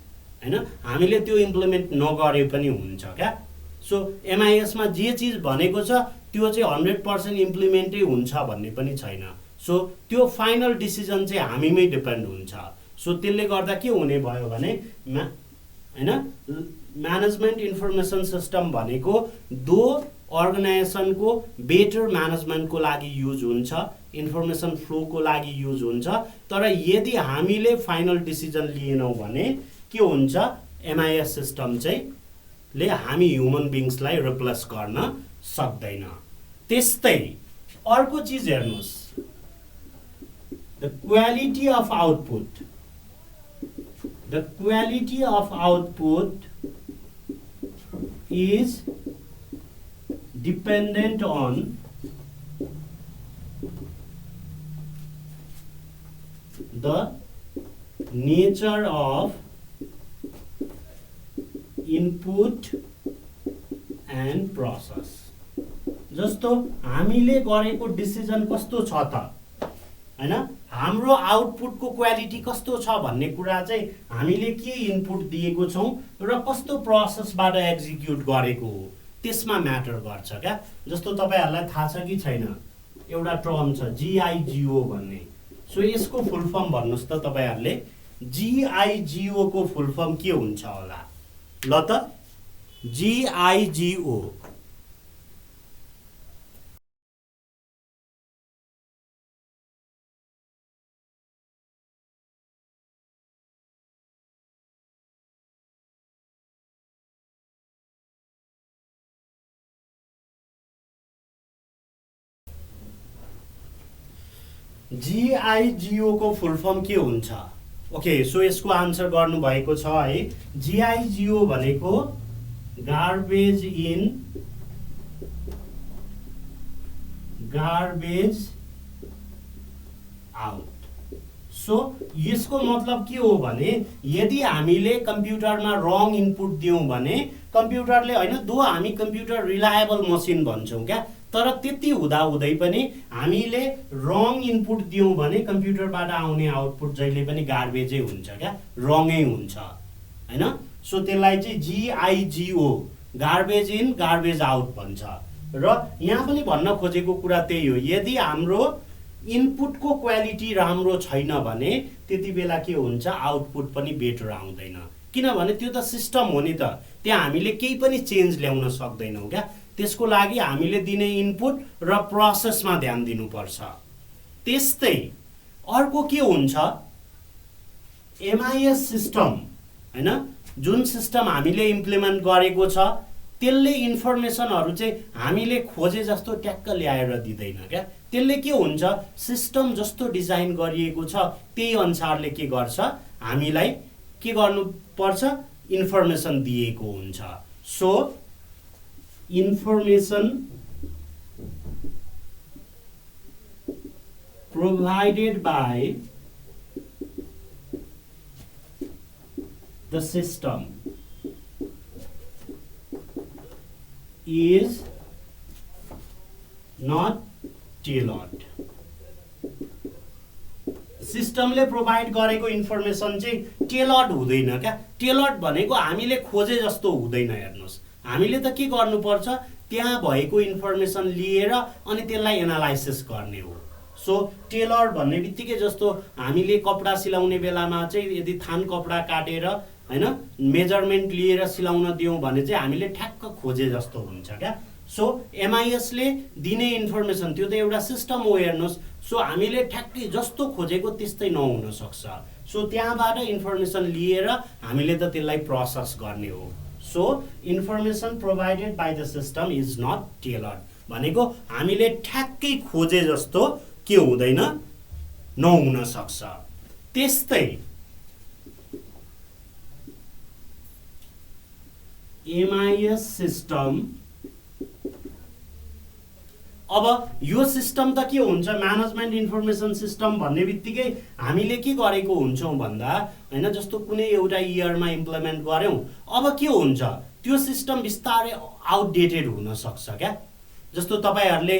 हैन, हामीले त्यो इम्प्लिमेन्ट नगरे पनि हुन्छ क्या। सो एमआइएसमा जे चिज भनेको छ त्यो चाहिँ 100% इम्प्लिमेन्टै हुन्छ भन्ने पनि छैन। सो त्यो फाइनल डिसिजन चाहिँ हामीमै डिपेन्ड हुन्छ। सो त्यसले गर्दा के हुने भयो भने हैन, म्यानेजमेन्ट इन्फर्मेसन सिस्टम भनेको दो अर्गनाइजेसनको बेटर म्यानेजमेन्टको लागि युज हुन्छ, इन्फर्मेसन फ्लोको लागि युज हुन्छ, तर यदि हामीले फाइनल डिसिजन लिएनौँ भने के हुन्छ, एमआइएस सिस्टम चाहिँ ले हामी ह्युमन बिङ्सलाई रिप्लेस गर्न सक्दैन। त्यस्तै अर्को चिज हेर्नुहोस्, the quality of output is dependent on the nature of input and process। जस्तो हामीले गरेको डिसिजन कस्तो छ त हैन, हाम्रो आउटपुटको क्वालिटी कस्तो छ भन्ने कुरा चाहिँ हामीले के इनपुट दिएको छौँ र कस्तो प्रोसेसबाट एक्जिक्युट गरेको हो त्यसमा म्याटर गर्छ क्या। जस्तो तपाईहरुलाई थाहा छ कि छैन, एउटा टर्म छ जिआइजिओ भन्ने। सो यसको फुल फर्म भन्नुस् त तपाईहरुले, जिआइजिओ को फुल फर्म के हुन्छ होला? ल त, जिआइजिओ जिआइजिओ को फुल फर्म के हुन्छ? ओके, सो यसको आन्सर गर्नु भएको छ है। जिआइजिओ भनेको garbage in garbage out. So यसको मतलब के हो भने यदि हामीले कम्प्युटरमा रङ इनपुट दियौँ भने कम्प्युटरले हैन, दो हामी कम्प्युटर रिलायबल मसिन भन्छौँ क्या, तर त्यति हुँदा हुँदै पनि हामीले रङ इनपुट दियौँ भने कम्प्युटरबाट आउने आउटपुट जहिले पनि गार्बेजै हुन्छ क्या, रङै हुन्छ हैन। सो त्यसलाई चाहिँ जिआइजिओ गार्बेज इन गार्बेज आउट भन्छ र यहाँ पनि भन्न खोजेको कुरा त्यही हो, यदि हाम्रो इनपुटको क्वालिटी राम्रो छैन भने त्यति बेला के हुन्छ, आउटपुट पनि बेटर आउँदैन। किनभने त्यो त सिस्टम हो नि त, त्यहाँ हामीले केही पनि चेन्ज ल्याउन सक्दैनौँ क्या। त्यसको लागि हामीले दिने इनपुट र प्रोसेसमा ध्यान दिनुपर्छ। त्यस्तै अर्को के हुन्छ, एमआइएस सिस्टम हैन, जुन सिस्टम हामीले इम्प्लिमेन्ट गरेको छ त्यसले इन्फर्मेसनहरू चाहिँ हामीले खोजे जस्तो ट्याक्क ल्याएर दिँदैन क्या। त्यसले के हुन्छ, सिस्टम जस्तो डिजाइन गरिएको छ त्यही अनुसारले के गर्छ, हामीलाई के गर्नुपर्छ, इन्फर्मेसन दिएको हुन्छ। So information provided by the system is not tailored. सिस्टमले प्रोभाइड गरेको इन्फर्मेसन चाहिँ टेलर्ड हुँदैन क्या। टेलर्ड भनेको हामीले खोजे जस्तो हुँदैन। हेर्नुहोस्, हामीले त के गर्नुपर्छ, त्यहाँ भएको इन्फर्मेसन लिएर अनि त्यसलाई एनालाइसिस गर्ने हो। सो टेलर भन्ने बित्तिकै जस्तो हामीले कपडा सिलाउने बेलामा चाहिँ यदि थान कपडा काटेर हैन मेजरमेन्ट लिएर सिलाउन दियौँ भने चाहिँ हामीले ठ्याक्क खोजे जस्तो हुन्छ क्या। सो एमआइएसले दिने इन्फर्मेसन त्यो त एउटा सिस्टम हो। हेर्नुहोस्, सो हामीले ठ्याक्कै जस्तो खोजेको त्यस्तै नहुन सक्छ। सो त्यहाँबाट इन्फर्मेसन लिएर हामीले त त्यसलाई प्रोसेस गर्ने हो। So information provided by the system is not tailored भनेको हामीले ठ्याक्कै खोजे जस्तो के हुँदैन, नहुन सक्छ। त्यस्तै एमआइएस सिस्टम, अब यो सिस्टम त के हुन्छ, म्यानेजमेन्ट इन्फर्मेसन सिस्टम भन्ने बित्तिकै हामीले के गरेको हुन्छौँ भन्दा हैन, जस्तो कुनै एउटा इयरमा इम्प्लिमेन्ट गर्यौँ, अब के हुन्छ, त्यो सिस्टम बिस्तारै आउटडेटेड हुन सक्छ क्या। जस्तो तपाईहरूले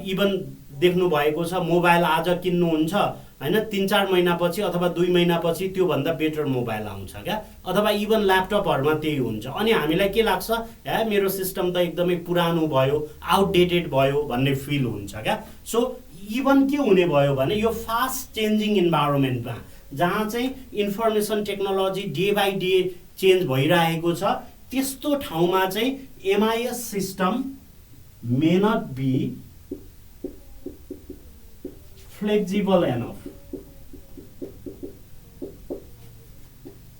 इभन देख्नु भएको छ, मोबाइल आज किन्नुहुन्छ हैन, 3-4 महिनापछि अथवा 2 महिनापछि त्योभन्दा बेटर मोबाइल आउँछ क्या। अथवा इभन ल्यापटपहरूमा त्यही हुन्छ। अनि हामीलाई के लाग्छ, हे मेरो सिस्टम त एकदमै पुरानो भयो, आउटडेटेड भयो भन्ने फिल हुन्छ क्या। सो इभन के हुने भयो भने यो फास्ट चेन्जिङ इन्भाइरोमेन्टमा जहाँ चाहिँ information technology day by day change भइरहेको छ, त्यस्तो ठाउँमा चाहिँ MIS system may not be flexible enough.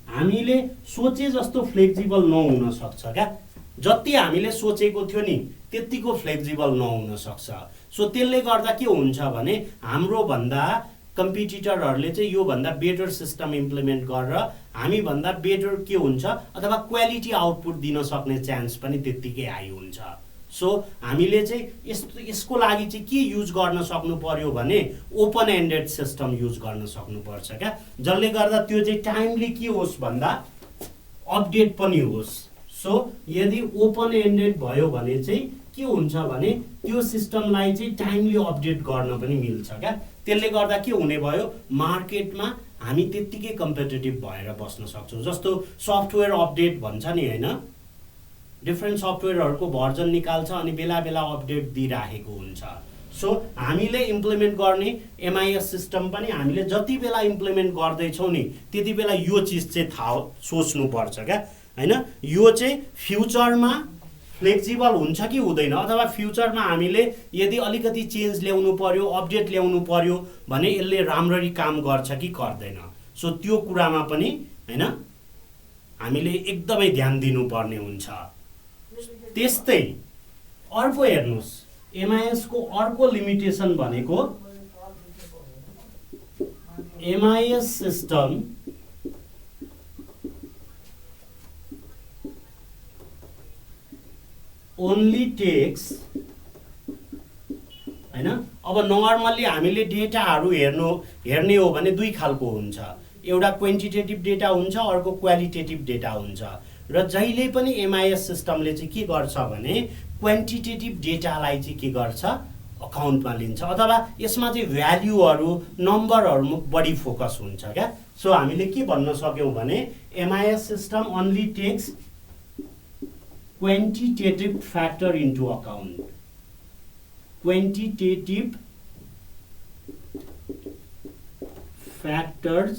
हामीले सोचे जस्तो फ्लेक्सिबल नहुन सक्छ क्या। जति हामीले सोचेको थियो नि त्यतिको फ्लेक्सिबल नहुन सक्छ। सो त्यसले गर्दा के हुन्छ भने हाम्रो भन्दा कम्पिटिटरहरूले चाहिँ यो भन्दा बेटर सिस्टम इम्प्लिमेन्ट गरेर हामी भन्दा बेटर के हुन्छ अथवा क्वालिटी आउटपुट दिन सक्ने चान्स पनि त्यतिकै हाई हुन्छ। सो हामीले चाहिँ यसको लागि चाहिँ के युज गर्न सक्नु पर्यो भने ओपन एन्डेड सिस्टम युज गर्न सक्नुपर्छ क्या, जसले गर्दा त्यो चाहिँ टाइमली के होस् भन्दा अपडेट पनि होस्। सो यदि ओपन एन्डेड भयो भने चाहिँ के हुन्छ भने त्यो सिस्टमलाई चाहिँ टाइमली अपडेट गर्न पनि मिल्छ क्या। त्यसले गर्दा के हुने भयो, मार्केटमा हामी त्यत्तिकै कम्पिटिटिभ भएर बस्न सक्छौँ। जस्तो सफ्टवेयर अपडेट भन्छ नि हैन, डिफ्रेन्ट सफ्टवेयरहरूको भर्जन निकाल्छ अनि बेला बेला अपडेट दिइराखेको हुन्छ। सो हामीले इम्प्लिमेन्ट गर्ने एमआइएस सिस्टम पनि हामीले जति बेला इम्प्लिमेन्ट गर्दैछौँ नि त्यति बेला यो चिज चाहिँ थाहा सोच्नुपर्छ क्या हैन। यो चाहिँ फ्युचरमा फ्लेक्सिबल हुन्छ कि हुँदैन, अथवा फ्युचरमा हामीले यदि अलिकति चेन्ज ल्याउनु पर्यो, अपडेट ल्याउनु पर्यो भने यसले राम्ररी काम गर्छ कि गर्दैन। सो त्यो कुरामा पनि हैन हामीले एकदमै ध्यान दिनुपर्ने हुन्छ। त्यस्तै अर्को हेर्नुहोस्, एमआइएस को अर्को लिमिटेसन भनेको एमआइएस सिस्टम ओन्ली टेक्स हैन। अब नर्मल्ली हामीले डेटाहरू हेर्ने हो भने दुई खालको हुन्छ, एउटा क्वान्टिटेटिभ डेटा हुन्छ, अर्को क्वालिटेटिभ डेटा हुन्छ। र जहिले पनि एमआइएस सिस्टमले चाहिँ के गर्छ भने क्वान्टिटेटिभ डेटालाई चाहिँ के गर्छ, अकाउन्टमा लिन्छ, अथवा यसमा चाहिँ भ्याल्युहरू नम्बरहरूमा बढी फोकस हुन्छ क्या। सो हामीले के भन्न सक्यौँ भने MIS system only takes quantitative factor into account. Quantitative factors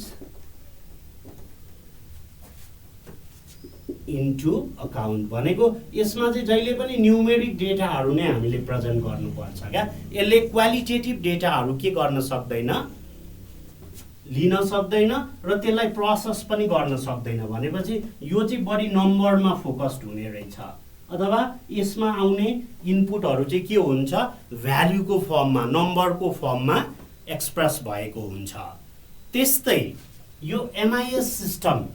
into account भनेको यसमा चाहिँ जहिले पनि न्युमेरिक डेटाहरू नै हामीले प्रेजेन्ट गर्नुपर्छ क्या। यसले क्वालिटेटिभ डेटाहरू के गर्न सक्दैन, लिन सक्दैन र त्यसलाई प्रोसेस पनि गर्न सक्दैन। भनेपछि यो चाहिँ बढी नम्बरमा फोकस्ड हुने रहेछ, अथवा यसमा आउने इनपुटहरू चाहिँ के हुन्छ, भ्याल्युको फर्ममा, नम्बरको फर्ममा एक्सप्रेस भएको हुन्छ। त्यस्तै यो एमआइएस सिस्टम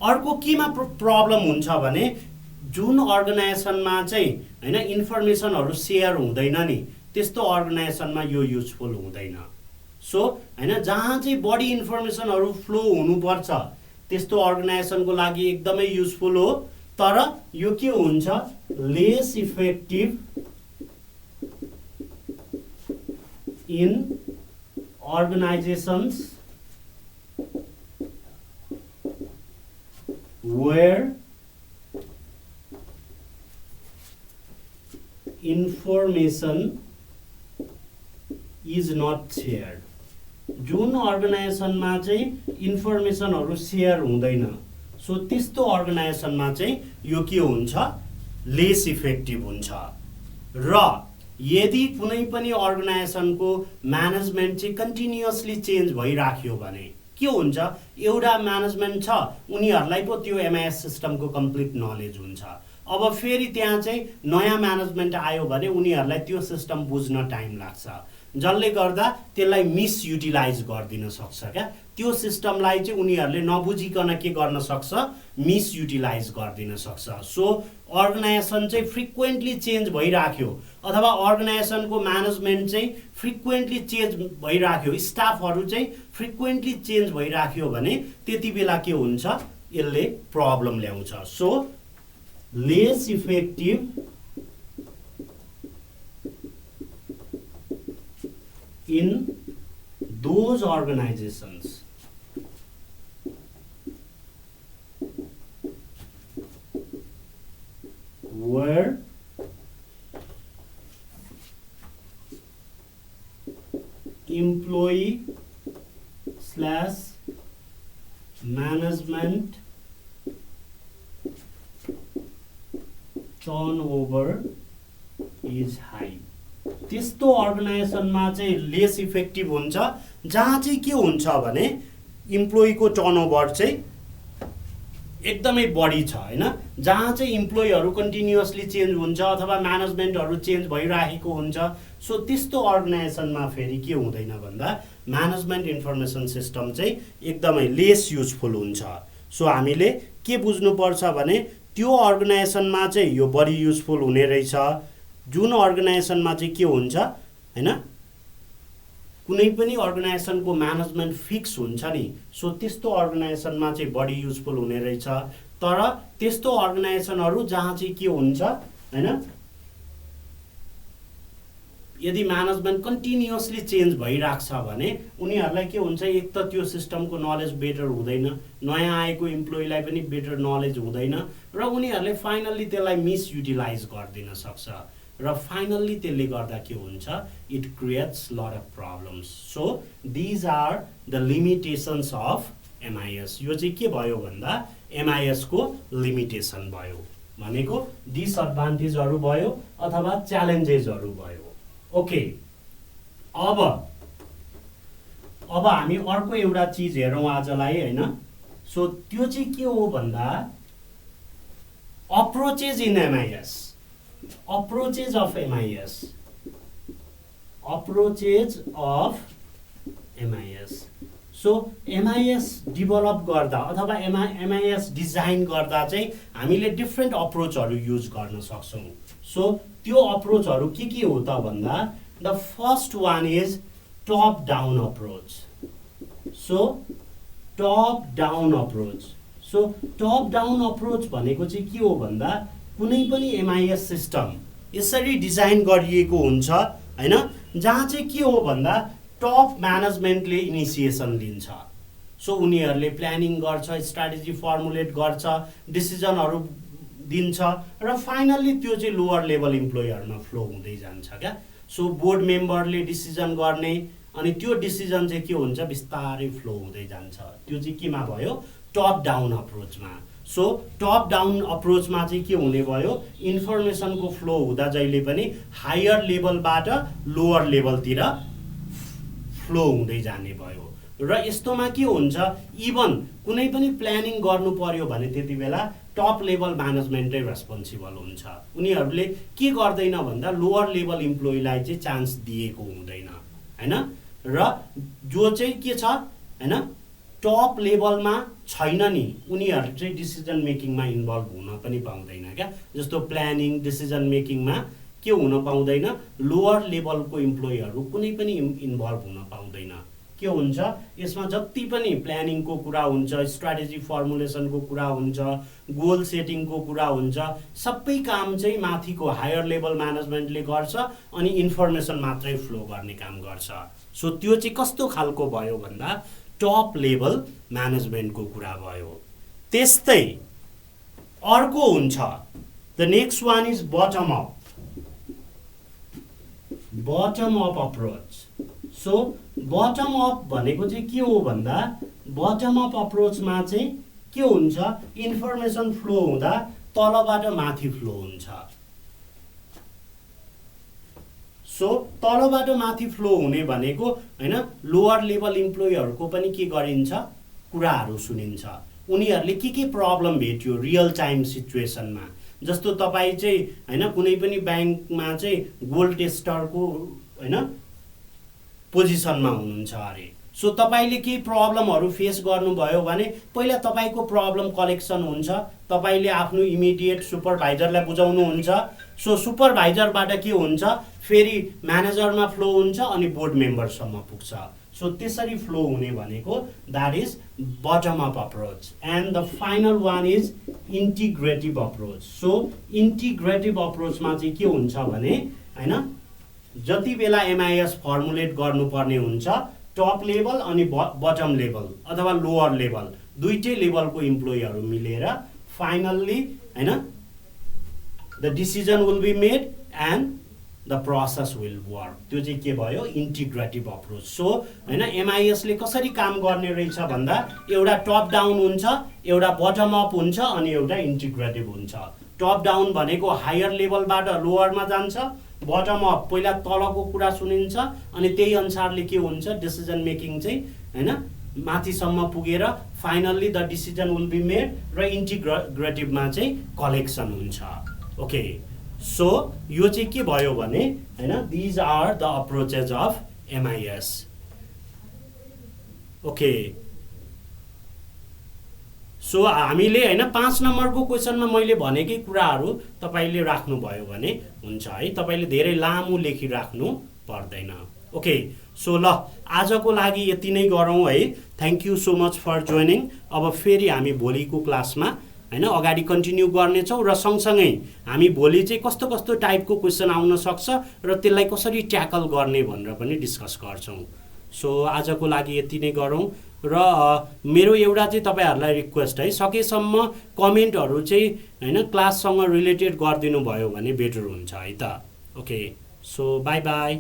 अर्को केमा प्रब्लम हुन्छ भने जुन अर्गनाइजेसनमा चाहिँ हैन इन्फर्मेसनहरू सेयर हुँदैन नि त्यस्तो अर्गनाइजेसनमा यो युजफुल हुँदैन। सो हैन जहाँ चाहिँ बढी इन्फर्मेसनहरू फ्लो हुनुपर्छ त्यस्तो अर्गनाइजेसनको लागि एकदमै युजफुल हो, तर यो के हुन्छ, lace effective in organizations where information is not shared। जुन अर्गनाइजेसनमा चाहिँ इन्फर्मेसनहरू सेयर हुँदैन, सो त्यस्तो अर्गनाइजेसनमा चाहिँ यो के हुन्छ, लेस इफेक्टिभ हुन्छ। र यदि कुनै पनि अर्गनाइजेसनको म्यानेजमेन्ट चाहिँ कन्टिन्युअसली चेन्ज भइराख्यो भने के हुन्छ, एउटा म्यानेजमेन्ट छ उनीहरूलाई पो त्यो एमआइएस सिस्टमको कम्प्लिट नलेज हुन्छ, अब फेरि त्यहाँ चाहिँ नयाँ म्यानेजमेन्ट आयो भने उनीहरूलाई त्यो सिस्टम बुझ्न टाइम लाग्छ, जसले गर्दा त्यसलाई मिसयुटिलाइज गरिदिन सक्छ क्या। त्यो सिस्टमलाई चाहिँ उनीहरूले नबुझिकन के गर्न सक्छ, मिसयुटिलाइज गरिदिन सक्छ। सो अर्गनाइजेसन चाहिँ फ्रिक्वेन्टली चेन्ज भइराख्यो अथवा अर्गनाइजेसनको म्यानेजमेन्ट चाहिँ फ्रिक्वेन्टली चेन्ज भइराख्यो, स्टाफहरू चाहिँ फ्रिक्वेन्टली चेन्ज भइराख्यो भने त्यति बेला के हुन्छ, यसले प्रब्लम ल्याउँछ। So less effective in those organizations where employee / management turnover is high। त्यस्तो अर्गनाइजेसनमा चाहिँ लेस इफेक्टिभ हुन्छ जहाँ चाहिँ के हुन्छ भने इम्प्लोइको टर्नओभर चाहिँ एकदमै बढी छ हैन, जहाँ चाहिँ इम्प्लोइहरू कन्टिन्युअसली चेन्ज हुन्छ अथवा म्यानेजमेन्टहरू चेन्ज भइरहेको हुन्छ। सो त्यस्तो अर्गनाइजेसनमा फेरि के हुँदैन भन्दा म्यानेजमेन्ट इन्फर्मेसन सिस्टम चाहिँ एकदमै लेस युजफुल हुन्छ। सो हामीले के बुझ्नुपर्छ भने त्यो अर्गनाइजेसनमा चाहिँ यो बढी युजफुल हुने रहेछ, जुन अर्गनाइजेसनमा चाहिँ के हुन्छ हैन, कुनै पनि अर्गनाइजेसनको म्यानेजमेन्ट फिक्स हुन्छ नि, सो त्यस्तो अर्गनाइजेसनमा चाहिँ बढी युजफुल हुने रहेछ। तर त्यस्तो अर्गनाइजेसनहरू जहाँ चाहिँ के हुन्छ हैन, यदि म्यानेजमेन्ट कन्टिन्युअसली चेन्ज भइराख्छ भने उनीहरूलाई के हुन्छ, एक त त्यो सिस्टमको नलेज बेटर हुँदैन, नयाँ आएको इम्प्लोइलाई पनि बेटर नलेज हुँदैन र उनीहरूले फाइनल्ली त्यसलाई मिसयुटिलाइज गरिदिन सक्छ र फाइनल्ली त्यसले गर्दा के हुन्छ, it creates lot of problems. So these are the limitations of MIS. यो चाहिँ के भयो भन्दा एमआइएस को लिमिटेसन भयो, भनेको डिसएडभान्टेजहरू भयो अथवा च्यालेन्जेसहरू भयो। ओके, अब हामी अर्को एउटा चीज हेरौँ आजलाई हैन। सो त्यो चाहिँ के हो भन्दा approaches in MIS, approaches of MIS, approaches of MIS। So MIS develop गर्दा अथवा MIS डिजाइन गर्दा चाहिँ हामीले डिफ्रेन्ट अप्रोचहरू युज गर्न सक्छौँ। सो त्यो अप्रोचहरू के हो त भन्दा the first one is top down approach. So top down approach, so top down approach भनेको चाहिँ के हो भन्दा कुनै पनि एमआइएस सिस्टम यसरी डिजाइन गरिएको हुन्छ हैन, जहाँ चाहिँ के हो भन्दा टप म्यानेजमेन्टले इनिसिएसन लिन्छ। सो उनीहरूले प्लानिङ गर्छ, स्ट्र्याटेजी फर्मुलेट गर्छ, डिसिजनहरू दिन्छ र फाइनल्ली त्यो चाहिँ लोअर लेभल इम्प्लोइहरूमा फ्लो हुँदै जान्छ क्या। सो बोर्ड मेम्बरले डिसिजन गर्ने अनि त्यो डिसिजन चाहिँ के हुन्छ बिस्तारै फ्लो हुँदै जान्छ। त्यो चाहिँ केमा भयो टप डाउन अप्रोचमा। सो टप डाउन अप्रोचमा चाहिँ के हुने भयो इन्फर्मेसनको फ्लो हुँदा जहिले पनि हायर लेभलबाट लोअर लेभलतिर फ्लो हुँदै जाने भयो। र यस्तोमा के हुन्छ इभन कुनै पनि प्लानिङ गर्नु पर्यो भने त्यति बेला टप लेभल म्यानेजमेन्टै रेस्पोन्सिबल हुन्छ। उनीहरूले के गर्दैन भन्दा लोअर लेभल इम्प्लोइलाई चाहिँ चान्स दिएको हुँदैन हैन। र जो चाहिँ के छ हैन टप लेभलमा छैन नि उनीहरू चाहिँ डिसिजन मेकिङमा इन्भल्भ हुन पनि पाउँदैन क्या। जस्तो प्लानिङ डिसिजन मेकिङमा के हुन पाउँदैन लोअर लेभलको इम्प्लोइहरू कुनै पनि इन्भल्भ हुन पाउँदैन। के हुन्छ यसमा जति पनि प्लानिङको कुरा हुन्छ स्ट्र्याटेजी फर्मुलेसनको कुरा हुन्छ गोल सेटिङको कुरा हुन्छ सबै काम चाहिँ माथिको हायर लेभल म्यानेजमेन्टले गर्छ अनि इन्फर्मेसन मात्रै फ्लो गर्ने काम गर्छ। सो त्यो चाहिँ कस्तो खालको भयो भन्दा टप लेभल म्यानेजमेन्टको कुरा भयो। त्यस्तै अर्को हुन्छ the next one is bottom up approach. So bottom up भनेको चाहिँ के हो भन्दा बटम अप अप्रोचमा चाहिँ के हुन्छ इन्फर्मेसन फ्लो हुँदा तलबाट माथि फ्लो हुन्छ। सो तलबाट माथि फ्लो हुने भनेको हैन लोअर लेभल इम्प्लोइहरूको पनि के गरिन्छ कुराहरू सुनिन्छ। उनीहरूले के प्रब्लम भेट्यो रियल टाइम सिचुएसनमा। जस्तो तपाईँ चाहिँ हैन कुनै पनि ब्याङ्कमा चाहिँ गोल टेस्टरको हैन पोजिसनमा हुनुहुन्छ अरे। सो तपाईँले केही प्रब्लमहरू फेस गर्नुभयो भने पहिला तपाईँको प्रब्लम कलेक्सन हुन्छ, तपाईँले आफ्नो इमिडिएट सुपरभाइजरलाई बुझाउनुहुन्छ। सो सुपरभाइजरबाट के हुन्छ फेरि म्यानेजरमा फ्लो हुन्छ अनि बोर्ड मेम्बरसम्म पुग्छ। सो त्यसरी फ्लो हुने भनेको that is bottom up approach. And the final one is integrative approach. So integrative अप्रोचमा चाहिँ के हुन्छ भने हैन जति बेला एमआइएस फर्मुलेट गर्नुपर्ने हुन्छ टप लेभल अनि बटम लेभल अथवा लोअर लेभल दुईटै लेभलको इम्प्लोइहरू मिलेर फाइनल्ली हैन the decision will be made and the process will work. त्यो चाहिँ के भयो इन्टिग्रेटिभ अप्रोच। सो हैन एमआइएसले कसरी काम गर्ने रहेछ भन्दा एउटा टप डाउन हुन्छ, एउटा बटम अप हुन्छ अनि एउटा इन्टिग्रेटिभ हुन्छ। टप डाउन भनेको हायर लेभलबाट लोअरमा जान्छ, बटम अप पहिला तलको कुरा सुनिन्छ अनि त्यही अनुसारले के हुन्छ डिसिजन मेकिङ चाहिँ हैन माथिसम्म पुगेर finally the decision will be made र इन्टिग्रेटिभमा चाहिँ कलेक्सन हुन्छ। ओके सो यो चाहिँ के भयो भने हैन these are the approaches of MIS. Okay so हामीले हैन 5 नम्बरको क्वेसनमा मैले भनेकै कुराहरू तपाईले राख्नुभयो भने हुन्छ है। तपाईले धेरै लामो लेखिराख्नु पर्दैन। ओके सो ल आजको लागि यति नै गरौँ है। Thank you so much for joining. अब फेरि हामी भोलिको क्लासमा हैन अगाडि कन्टिन्यू गर्नेछौँ र सँगसँगै हामी भोलि चाहिँ कस्तो कस्तो टाइपको क्वेसन आउन सक्छ र त्यसलाई कसरी ट्याकल गर्ने भनेर पनि डिस्कस गर्छौँ। सो आजको लागि यति नै गरौँ र मेरो एउटा चाहिँ तपाईहरुलाई रिक्वेस्ट है सकेसम्म कमेन्टहरु चाहिँ हैन क्लाससँग रिलेटेड गरिदिनु भयो भने बेटर हुन्छ है त। Okay so bye bye.